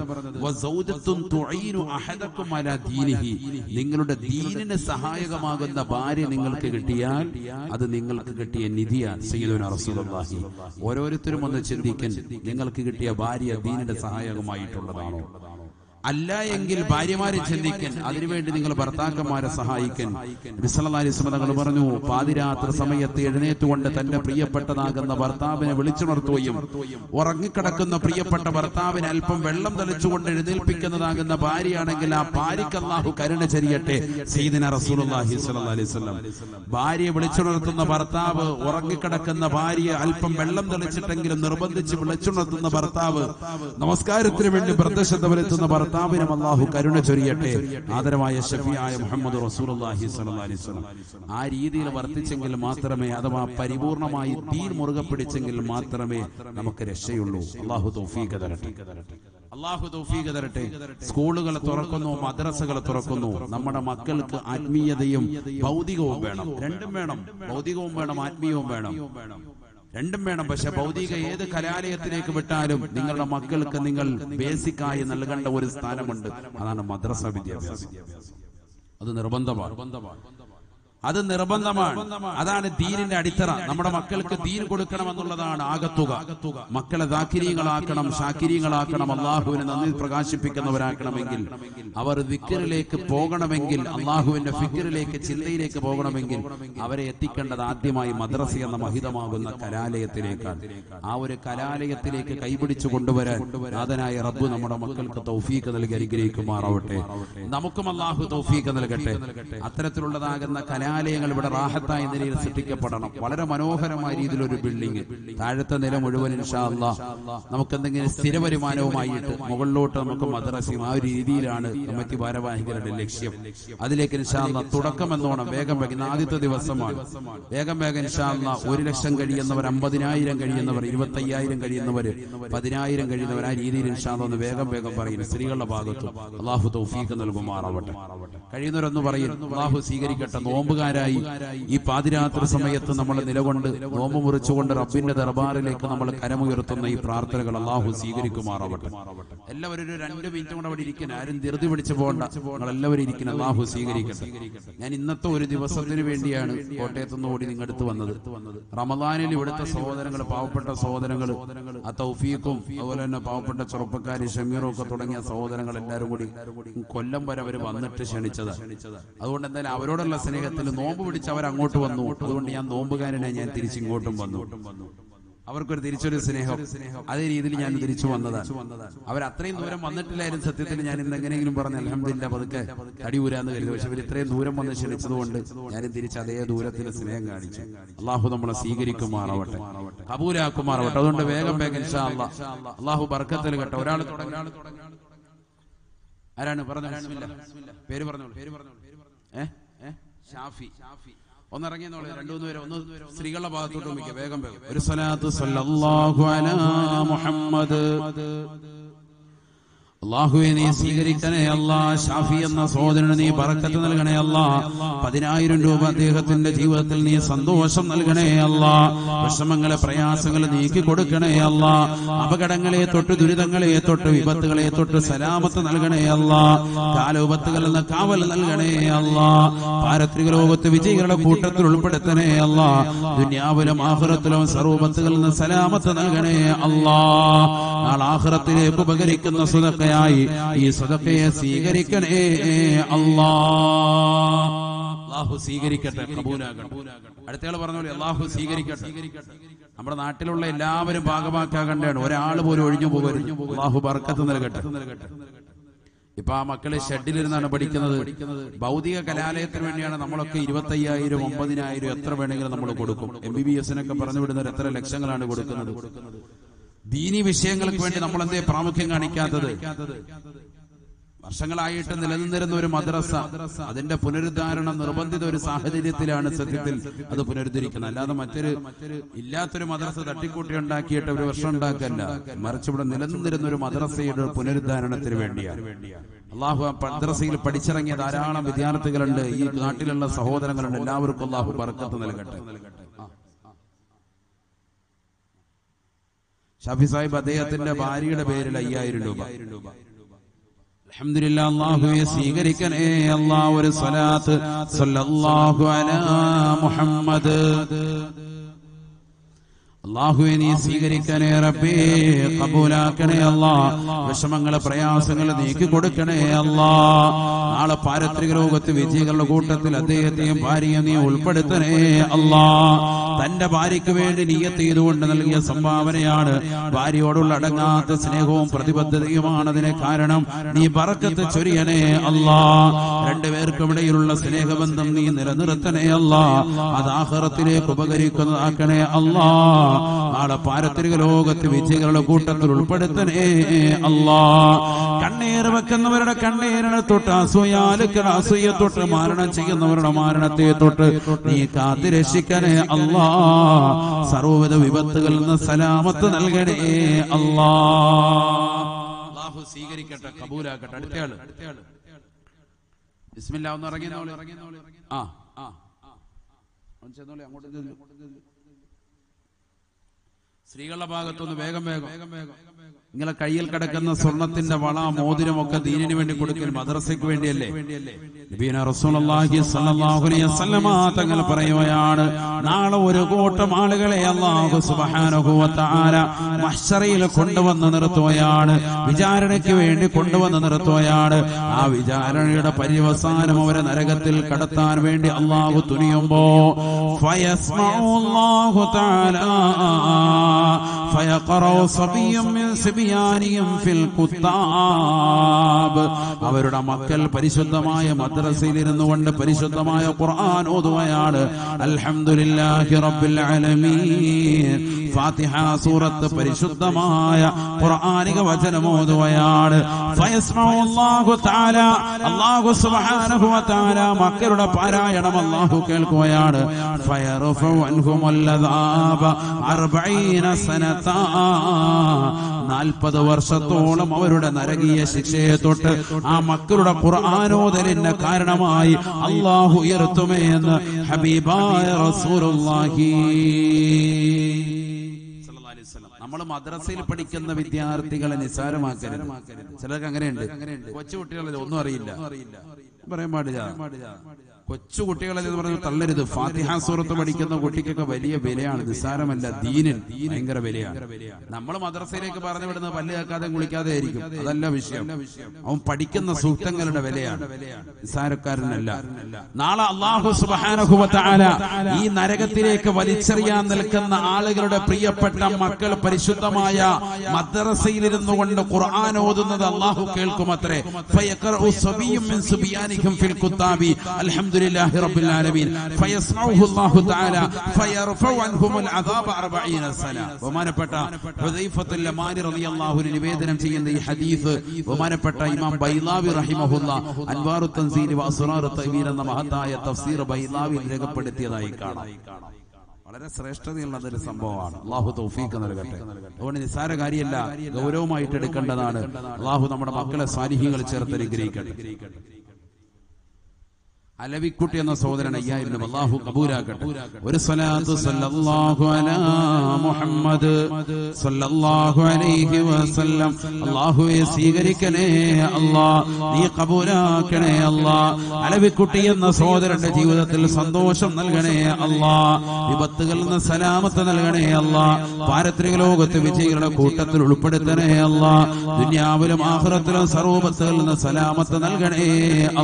നിങ്ങളുടെ ദീനിന് സഹായകമാകുന്ന ഭാര്യ നിങ്ങൾക്ക് കിട്ടിയാൽ അത് നിങ്ങൾക്ക് കിട്ടിയ നിധിയാണ്. സയ്യിദുനാ റസൂലുള്ളാഹി. ഓരോരുത്തരും ഒന്ന് ചിന്തിക്കാൻ, നിങ്ങൾക്ക് കിട്ടിയ ഭാര്യ ദീനിന്റെ സഹായകമായിട്ടുള്ളതാണോ? അല്ല എങ്കിൽ ഭാര്യമാരെ ചിന്തിക്കാൻ, അതിനുവേണ്ടി നിങ്ങൾ ഭർത്താക്കന്മാരെ സഹായിക്കാൻ. നബി സല്ലല്ലാഹു അലൈഹി വസല്ലം തങ്ങൾ പറഞ്ഞു, പാതിരാത്രി സമയത്ത് എഴുന്നേറ്റുകൊണ്ട് തന്റെ പ്രിയപ്പെട്ടതാകുന്ന ഭർത്താവിനെ വിളിച്ചുണർത്തുകയും ഉറങ്ങിക്കിടക്കുന്ന പ്രിയപ്പെട്ട ഭർത്താവിനെ അല്പം വെള്ളം തളിച്ചുകൊണ്ട് എഴുന്നേൽപ്പിക്കുന്നതാകുന്ന ഭാര്യയാണെങ്കിൽ ആ ഭാര്യയ്ക്ക് അല്ലാഹു കരുണ ചൊരിയട്ടെ. സയ്യിദുനാ റസൂലുള്ളാഹി സ്വല്ലല്ലാഹു അലൈഹി വസല്ലം. ഭാര്യയെ വിളിച്ചുണർത്തുന്ന ഭർത്താവ്, ഉറങ്ങിക്കിടക്കുന്ന ഭാര്യ അല്പം വെള്ളം തളിച്ചിട്ടെങ്കിലും നിർബന്ധിച്ച് വിളിച്ചുണർത്തുന്ന ഭർത്താവ്, നമസ്കാരത്തിന് വേണ്ടി വ്രതശ്രദ്ധ വരുത്തുന്ന ഭർത്താവ്, ഭർത്താവിനും അല്ലാഹു കരുണ ചൊരിയട്ടെ. ആദരവായ ശഫീആയ മുഹമ്മദ് റസൂലുള്ളാഹി സ്വല്ലല്ലാഹി അലൈഹി വസല്ലം ആ രീതിയിൽ വർത്തിച്ചെങ്കിൽ മാത്രമേ, അഥവാ പരിപൂർണമായി ദീൻ മുറുകെ പിടിച്ചെങ്കിൽ മാത്രമേ നമുക്ക് രക്ഷയുള്ളൂ. അല്ലാഹു തൗഫീഖ് തരട്ടെ. അല്ലാഹു തൗഫീഖ് തരട്ടെ. സ്കൂളുകൾ തുറക്കുന്നു, മദ്രസകൾ തുറക്കുന്നു. നമ്മുടെ മക്കൾക്ക് ആത്മീയതയും ഭൗതികവും വേണം. രണ്ടും വേണം. ഭൗതികവും വേണം, ആത്മീയവും വേണം. രണ്ടും വേണം. പക്ഷെ ഭൗതിക ഏത് കലാലയത്തിലേക്ക് വിട്ടാലും നിങ്ങളുടെ മക്കൾക്ക് നിങ്ങൾ ബേസിക്കായി നൽകേണ്ട ഒരു സ്ഥാനമുണ്ട്. അതാണ് മദ്രസ വിദ്യാഭ്യാസം. അത് നിർബന്ധമാണ്. അത് നിർബന്ധമാണ്. അതാണ് ദീനിന്റെ അടിത്തറ. നമ്മുടെ മക്കൾക്ക് ദീൻ കൊടുക്കണമെന്നുള്ളതാണ് ആകത്തുക. മക്കളെ ദാക്കിരീകളാക്കണം, ഷാക്കിരീകളാക്കണം, അള്ളാഹുവിനെ നന്ദി പ്രകാശിപ്പിക്കുന്നവരാക്കണമെങ്കിൽ, അവർ ദിക്റിലേക്ക് പോകണമെങ്കിൽ, അള്ളാഹുവിന്റെ ഫിക്റിലേക്ക്, ചിന്തയിലേക്ക് പോകണമെങ്കിൽ അവരെ എത്തിക്കേണ്ടത് ആദ്യമായി മദ്രസ എന്ന മഹിതമാകുന്ന കലാലയത്തിലേക്കാണ്. ആ ഒരു കലാലയത്തിലേക്ക് കൈപിടിച്ചു കൊണ്ടുവരാൻ നാഥനായ റബ്ബ് നമ്മുടെ മക്കൾക്ക് തൗഫീഖ് നൽകി അനുഗ്രഹിക്കുമാറാവട്ടെ. നമുക്കും അള്ളാഹു തൗഫീഖ് നൽകട്ടെ. അത്തരത്തിലുള്ളതാകുന്ന കലാലയങ്ങൾ ഇവിടെ റാഹത്തായ നിലയിൽ സൃഷ്ടിക്കപ്പെടണം. വളരെ മനോഹരമായ രീതിയിൽ ഒരു ബിൽഡിംഗ്, താഴത്തെ നില മുഴുവൻ ഇൻഷാ അല്ലാഹ് നമുക്ക് എന്തെങ്കിലും സ്ഥിര വരുമാനവുമായിട്ട് മുകളിലോട്ട് നമുക്ക് മദ്രസയും ആ ഒരു രീതിയിലാണ് കമ്മിറ്റി ഭാരവാഹികളുടെ ലക്ഷ്യം. അതിലേക്ക് ഇൻഷാ അല്ലാഹ് തുടക്കം എന്നോണം വേഗം വേഗം ആദ്യത്തെ ദിവസമാണ്. വേഗം ഇൻഷാ അല്ലാഹ് 1,00,000 കഴിയുന്നവർ, 50,000 കഴിയുന്നവർ, 25,000 കഴിയുന്നവർ, 10,000 കഴിയുന്നവർ, ആ രീതിയിൽ ഇൻഷാ അല്ലാഹ് ഒന്ന് വേഗം പറയും. സ്ത്രീകളുടെ ഭാഗത്തും അല്ലാഹു തൗഫീഖ് നൽകുമാറാവട്ടെ. കഴിയുന്നവരൊന്ന് പറയും. അല്ലാഹു സ്വീകരിക്കട്ടെ. നോമ്പുകാരായി ഈ പാതിരാത്രി സമയത്ത് നമ്മൾ നിലകൊണ്ട് നോമ്പ് മുറിച്ചുകൊണ്ട് റബ്ബിന്റെ ദർബാറിലേക്ക് നമ്മൾ കരമുയർത്തുന്ന ഈ പ്രാർത്ഥനകൾ അല്ലാഹു സ്വീകരിക്കുമാറാവട്ടെ. എല്ലാവരും ഒരു 2 മിനിറ്റ് കൂടെ അവിടെ ഇരിക്കണം. ആരും ധൃതി പിടിച്ചു പോകണ്ട. നിങ്ങൾ എല്ലാവരും ഇരിക്കണം. അല്ലാഹു സ്വീകരിക്കട്ടെ. ഞാൻ ഇന്നത്തെ ഒരു ദിവസത്തിന് വേണ്ടിയാണ് കോട്ടയത്തു നിന്ന് ഓടി നിങ്ങടുത്ത് വന്നത്. റമദാനിൽ ഇവിടുത്തെ സഹോദരങ്ങൾ, പാവപ്പെട്ട സഹോദരങ്ങൾ, ആ തൗഫീഖും അതുപോലെ തന്നെ പാവപ്പെട്ട ചെറുപ്പക്കാരി ഷമീറും ഒക്കെ തുടങ്ങിയ സഹോദരങ്ങൾ എല്ലാവരും കൂടി കൊല്ലം വരെ അവർ വന്നിട്ട് ക്ഷണിച്ചത്. അതുകൊണ്ട് എന്തായാലും അവരോടുള്ള സ്നേഹത്തിൽ നോമ്പ് പിടിച്ച് അവർ അങ്ങോട്ട് വന്നു. അതുകൊണ്ട് ഞാൻ നോമ്പുകാരനെ ഞാൻ തിരിച്ചിങ്ങോട്ടും വന്നു. അവർക്കൊരു തിരിച്ചൊരു സ്നേഹം, അതേ രീതിയിൽ ഞാൻ തിരിച്ചു വന്നതാണ്. അവർ അത്രയും ദൂരം വന്നിട്ടില്ലായിരുന്നു. സത്യത്തിൽ ഞാൻ ഇന്ന് എങ്ങനെയെങ്കിലും പറഞ്ഞ് അൽഹംദുലില്ലാ പതുക്കെ തടിയൂരാന്ന് കരുതി. പക്ഷെ ഇവർ ഇത്രയും ദൂരം വന്ന് ക്ഷണിച്ചതുകൊണ്ട് ഞാനും തിരിച്ച് അതേ ദൂരത്തിൽ സ്നേഹം കാണിച്ചു. അള്ളാഹു നമ്മളെ സ്വീകരിക്കുമാറാവട്ടെ, കബൂലാക്കുമാറാവട്ടെ. അതുകൊണ്ട് വേഗം ഇൻഷാ അല്ലാഹ് അള്ളാഹു ബർക്കത്തിൽ കേട്ടോ. ഒരാൾ ആരാണ് പറഞ്ഞത്? പേര് പറഞ്ഞോളൂ. ഷാഫി. ഒന്നിറങ്ങിയെന്നോളൂ. 2-3 പേര് ഒന്ന് സ്ത്രീകളുടെ ഭാഗത്തോട്ട് നോക്കിയ വേഗം. ഒരു സ്വലാത്ത് സല്ലല്ലാഹു അലാ മുഹമ്മദ്. അല്ലാഹുവേ നീ സ്വീകരിക്കണേ അല്ലാ. ഷാഫി എന്ന സഹോദരന് നീ ബറക്കത്ത് നൽകണേ അല്ലാ. 10,000 രൂപ അദ്ദേഹത്തിന്റെ ജീവിതത്തിൽ നീ സന്തോഷം നൽകണേ അല്ലാ. വിഷമങ്ങളെ, പ്രയാസങ്ങളെ നീക്കി കൊടുക്കണേ അല്ലാ. അപകടങ്ങളെ തൊട്ട്, ദുരിതങ്ങളെ തൊട്ട്, വിപത്തുകളെ തൊട്ട് സലാമത്ത് നൽകണേ അല്ലാ. കാലോപത്തുകളിൽ നിന്ന് കാവൽ നൽകണേ അല്ലാ. പാരത്രിക ലോകത്ത് വിജയികളുടെ കൂട്ടത്തിൽ ഉൾപ്പെടുത്തണേ അല്ലാ. ദുനിയാവിലും ആഖിറത്തിലും സർവ്വപത്തുകളിൽ നിന്ന് സലാമത്ത് നൽകണേ അല്ലാ. നാളെ ആഖിറത്തിലേക്ക് ഉപകരിക്കുന്ന സ്വതക്ക ഈ സദഖയെ സ്വീകരിക്കണേ അല്ലാഹു സ്വീകരിക്കട്ടെ, കബൂലാകട്ടെ. അടുത്തയാൾ പറഞ്ഞോളൂ. അല്ലാഹു സ്വീകരിക്കട്ടെ. നമ്മുടെ നാട്ടിലുള്ള എല്ലാവരും ഭാഗമാക്കാകണ്ടാണ്. ഒരാൾ പോലും ഒഴിഞ്ഞു പോകരുത്. അല്ലാഹു ബർക്കത്ത് നൽകട്ടെ. ഇപ്പൊ ആ മക്കളെ ഷെഡിലിരുന്നാണ് പഠിക്കുന്നത്. ഭൗതിക കലാലയത്തിന് വേണ്ടിയാണ് നമ്മളൊക്കെ 25,000, 50,000 എത്ര വേണമെങ്കിലും നമ്മൾ കൊടുക്കും. MBBS-നൊക്കെ പറഞ്ഞു വിടുന്നവർ എത്ര ലക്ഷങ്ങളാണ് കൊടുക്കുന്നത്. ദീനി വിഷയങ്ങൾക്ക് വേണ്ടി നമ്മൾ എന്തേ പ്രാമുഖ്യം കാണിക്കാത്തത്? വർഷങ്ങളായിട്ട് നിലനിന്നിരുന്ന ഒരു മദ്രസ, അതിന്റെ പുനരുദ്ധാരണം നിർബന്ധിത ഒരു സാഹചര്യത്തിലാണ് സത്യത്തിൽ അത് പുനരുദ്ധരിക്കുന്നത്. അല്ലാതെ മറ്റൊരു ഇല്ലാത്തൊരു മദ്രസ തട്ടിക്കൂട്ടി ഉണ്ടാക്കിയിട്ട് ഒരു വർഷം ഉണ്ടാക്കല്ല. മറിച്ച് ഇവിടെ നിലനിന്നിരുന്ന ഒരു മദ്രസയുടെ പുനരുദ്ധാരണത്തിന് വേണ്ടിയാണ്. അള്ളാഹു മദ്രസയിൽ പഠിച്ചിറങ്ങിയ ധാരാളം വിദ്യാർത്ഥികളുണ്ട്. ഈ നാട്ടിലുള്ള സഹോദരങ്ങളുണ്ട്. എല്ലാവർക്കും അള്ളാഹു ബർക്കത്ത് നൽകട്ടെ. ഷാഫി സാഹിബ് അദ്ദേഹത്തിന്റെ ഭാര്യയുടെ പേരിൽ 5,000 രൂപ. അൽഹംദുലില്ലാഹ്. അല്ലാഹുവേ സ്വീകരിക്കണേ അല്ലാഹ്. ഒരു സ്വലാത്ത് സല്ലല്ലാഹു അലാ മുഹമ്മദ്. അല്ലാഹുവേ നീ സ്വീകരിക്കണേ റബ്ബേ, കബൂലാക്കണേ അല്ലാഹ്. വിഷമങ്ങളെ, പ്രയാസങ്ങളെ നീക്കി കൊടുക്കണേ അല്ലാഹ്. നാളെ പാരത്രിക ലോകത്ത് വിജയികളുടെ കൂട്ടത്തിൽ അദ്ദേഹത്തെയും ഭാര്യയും നീ ഉൾപ്പെടുത്തണേ അല്ലാഹ്. തന്റെ ഭാര്യയ്ക്ക് വേണ്ടി നിയ്യത്ത് ചെയ്തുകൊണ്ട് നൽകിയ സംഭാവനയാണ്. ഭാര്യയോടുള്ള അടങ്ങാത്ത സ്നേഹവും പ്രതിബദ്ധതയുമാണ് അതിന് കാരണം. നീ ബറക്കത്ത് ചൊരിയണേ അല്ലാ. രണ്ടുപേർക്കും ഇടയിലുള്ള സ്നേഹബന്ധം നീ നിലനിർത്തണേ അല്ലാ. അത് ആഖിറത്തിലേക്ക് ഉപകരിക്കുന്നതാക്കണേ അല്ലാ. നാളെ പാരത്രിക ലോകത്ത് വിജയികളുടെ കൂട്ടത്തിൽ ഉൾപ്പെടുത്തണേ അല്ലാ. കണ്ണീർ വെക്കുന്നവരുടെ കണ്ണീരിനെ തൊട്ട് അസൂയ തൊട്ട് മരണം ചെയ്യുന്നവരുടെ മരണത്തെ തൊട്ട് നീ കാത്തു രക്ഷിക്കണേ അല്ലാ. സർവ്വവിധ വിപത്തുകളിൽ നിന്ന് സലാമത്ത് നൽകണേ അല്ലാ. അല്ലാഹു സ്വീകരിക്കട്ടെ, കബൂലാക്കട്ടെ. അടുത്തയാള് ബിസ്മില്ലാ ഒന്ന് ഇറങ്ങിയെന്നോളി. അങ്ങോട്ട് സ്ത്രീകളുടെ ഭാഗത്തൊന്ന് വേഗം നിങ്ങളെ കയ്യിൽ കിടക്കുന്ന സ്വർണത്തിന്റെ വള മോതിരമൊക്കെ ദീനിന് വേണ്ടി കൊടുക്കൽ മദ്രസയ്ക്ക് വേണ്ടിയല്ലേ? നബിയുനാ റസൂലുള്ളാഹി സ്വല്ലല്ലാഹു അലൈഹി വസല്ലമ തങ്ങൾ പറയുകയാണ്, നാളെ ഒരു കൂട്ടം ആളുകളെ അല്ലാഹു സുബ്ഹാനഹു വ തആല മഹ്ശറിൽ കൊണ്ടുവന്ന് നിർത്തുകയാണ്. വിചാരണയ്ക്ക് വേണ്ടി കൊണ്ടുവന്ന് നിർത്തുകയാണ്. ആ വിചാരണയുടെ പര്യവസാനം അവരെ നരകത്തിൽ കടത്താൻ വേണ്ടി അല്ലാഹു തുനിയുമ്പോ ഫയസ്മഉല്ലാഹു തആല ഫയഖറഉ സബിയ്യും മിൻ സിബിയാനിയും ഫിൽ കുത്താബ്. അവരുടെ മക്കൾ പരിശുദ്ധമായ മദ്രസയിൽ ഇരുന്നു കൊണ്ട് പരിശുദ്ധമായ ഖുർആൻ ഓതുകയാണ്. അൽഹംദുലില്ലാഹി റബ്ബിൽ ആലമീൻ. ഫാത്തിഹ സൂറത്ത് പരിശുദ്ധമായ ഖുർആനിക വചനം ഓതുകയാണ്. ഫയസ്മഉല്ലാഹു തആല, അല്ലാഹു സുബ്ഹാനഹു വ തആല മക്കളുടെ പാരായണം അല്ലാഹു കേൾക്കുകയാണ്. ഫയർഫഉ അൻഹുൽ അദാബ 40 സനത. 40 വർഷത്തോളം അവരുടെ നരകീയ ശിക്ഷയെ തൊട്ട് ആ മക്കളുടെ ഖുർആനോദലിന് കാരണമായി അല്ലാഹു ഉയർത്തുമേ എന്ന് ഹബീബായ റസൂലുള്ളാഹി. നമ്മൾ മദ്രസയിൽ പഠിക്കുന്ന വിദ്യാർത്ഥികളെ നിസ്സാരമാക്കരുത്. ചിലർക്ക് അങ്ങനെയുണ്ട്. കൊച്ചുകുട്ടികളെ ഒന്നും അറിയില്ല പറയാൻ പാടില്ല. കൊച്ചുകുട്ടികളെ പറഞ്ഞ് തള്ളരുത്. ഫാത്തിഹ സൂറത്ത് പഠിക്കുന്ന കുട്ടിക്കൊക്കെ വലിയ വിലയാണ്, നിസ്സാരമല്ല. ദീനിൽ ഭയങ്കര വിലയാണ്. നമ്മൾ മദ്രസയിലേക്ക് പറഞ്ഞു വിടുന്നത് പല്ല് കേൾക്കാതെ കുളിക്കാതെ ആയിരിക്കും, അതല്ല വിഷയം. അവൻ പഠിക്കുന്ന സൂക്തങ്ങളുടെ വിലയാണ്, നിസ്സാരക്കാരനല്ല. നാളെ അല്ലാഹു സുബ്ഹാനഹു വ തആല ഈ നരകത്തിലേക്ക് വലിച്ചെറിയാൻ നിൽക്കുന്ന ആളുകളുടെ പ്രിയപ്പെട്ട മക്കൾ പരിശുദ്ധമായ മദ്രസയിലിരുന്നു കൊണ്ട് ഖുർആൻ ഓതുന്നത് അല്ലാഹു കേൾക്കുമത്രേ. ഫയഖറഉ സബിയ്യും മിൻ സുബിയാനിഹിം ഫിൽ കുത്താബി. അൽഹംദുലില്ലാഹി റബ്ബിൽ ആലമീൻ. ഫയസ്മഉഹു അല്ലാഹു തആല ഫയർഫഉ അൻഹുൽ അദാബ 40 സന. ബഹുമാനപ്പെട്ട ഹുദൈഫത്തുൽ യമാനി റളിയല്ലാഹു അൻഹു നിവേദനം ചെയ്യുന്ന ഈ ഹദീസ് ബഹുമാനപ്പെട്ട ഇമാം ബൈളാവി റഹിമഹുല്ലാഹ് അൻവാറുൽ തൻസീൽ വ അസ്റാറുൽ തഅ്വീൽ എന്ന മഹത്തായ തഫ്സീർ ബൈളാവി രേഖപ്പെടുത്തിയതായി കാണാം. വളരെ ശ്രേഷ്ഠതയുള്ള ഒരു സംഭവമാണ്. അല്ലാഹു തൗഫീഖ് നൽകട്ടെ. അതുകൊണ്ട് നിസ്സാര കാര്യമല്ല, ഗൗരവമായിട്ട് എടുക്കേണ്ടതാണ്. അല്ലാഹു നമ്മുടെ മക്കളെ സാലിഹീങ്ങൾ ചേർത്ത് അനുഗ്രഹിക്കട്ടെ. അലവിക്കുട്ടി എന്ന സഹോദരൻ 5000 അല്ലാഹു കബൂലാക്കട്ടെ. ഒരു സ്വലാത്തു സല്ലല്ലാഹു അലാ മുഹമ്മദ് സല്ലല്ലാഹു അലൈഹി വസല്ലം. അല്ലാഹുവേ സ്വീകരിക്കണേ അല്ലാ, നീ കബൂലാക്കണേ അല്ലാ. അലവിക്കുട്ടി എന്ന സഹോദരന്റെ ജീവിതത്തിൽ സന്തോഷം നൽകണേ അല്ലാ, വിപത്തുകളിൽ നിന്ന് സലാമത്ത് നൽകണേ അല്ലാ, പാരത്രിക ലോകത്ത് വിജയികളുടെ കൂട്ടത്തിൽ ഉൾപ്പെടുത്തണേ അല്ലാ, ദുനിയാവിലും ആഖിറത്തിലും സർവ്വപത്തുകളിൽ നിന്ന് സലാമത്ത് നൽകണേ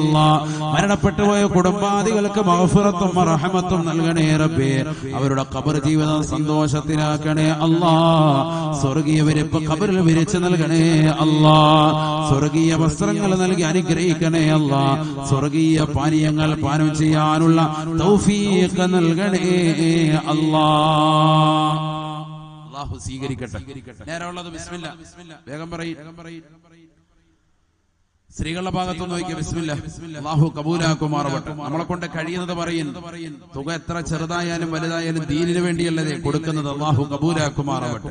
അല്ലാ. മരണപ്പെട്ടുപോയ കുടുംബാദികൾക്ക് മഗ്ഫിറത്തും റഹ്മത്തും നൽകണേ റബ്ബേ. അവരുടെ ഖബർ ജീവിതം സന്തോഷത്തിലാക്കണേ അല്ലാ. സ്വർഗീയ വിരിപ്പ് ഖബറിൽ വിരിച്ചു നൽകണേ അല്ലാ. സ്വർഗീയ വസ്ത്രങ്ങൾ നൽകി അനുഗ്രഹിക്കണേ അല്ലാ. സ്വർഗീയ പാനീയങ്ങൾ പാനം ചെയ്യാനുള്ള തൗഫീഖ് നൽകണേ അല്ലാ. അല്ലാഹു സ്വീകരിക്കട്ടെ. നേരെയുള്ളത് ബിസ്മില്ലാ. വേഗം പറയ്. സ്ത്രീകളുടെ ഭാഗത്തുനിന്ന് നോക്കിയ ബിസ്മില്ലാ. അല്ലാഹു കബൂലാക്കുമാറാവട്ടെ. നമ്മളെ കൊണ്ട് കഴിയുന്നത് പറയും. തുക എത്ര ചെറുതായാലും വലുതായാലും ദീനിന് വേണ്ടിയല്ലേ കൊടുക്കുന്നത്. അല്ലാഹു കബൂലാക്കുമാറാവട്ടെ.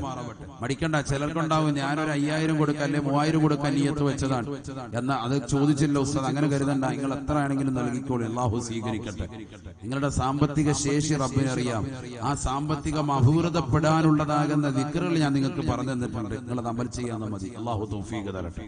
മടിക്കണ്ട. ചിലർക്കുണ്ടാവും ഞാനൊരു 5000 കൊടുക്കാൻ അല്ലെ 3000 കൊടുക്കാൻ നിയ്യത്ത് വെച്ചതാണ് എന്നാ അത് ചോദിച്ചില്ല ഉസ്താദ്. അങ്ങനെ കരുതണ്ട. നിങ്ങൾ എത്ര ആണെങ്കിലും നൽകിക്കോളൂ. അല്ലാഹു സ്വീകരിക്കട്ടെ. നിങ്ങളുടെ സാമ്പത്തിക ശേഷി റബ്ബിനറിയാം. ആ സാമ്പത്തികം അഭിവൃദ്ധപ്പെടാനുള്ളതാകുന്ന ദിക്റുകൾ ഞാൻ നിങ്ങൾക്ക് പറഞ്ഞു തന്നിട്ടുണ്ട്. നിങ്ങളത് അമൽ ചെയ്യാൻ മതി. അല്ലാഹു തൗഫീഖ് തരട്ടെ.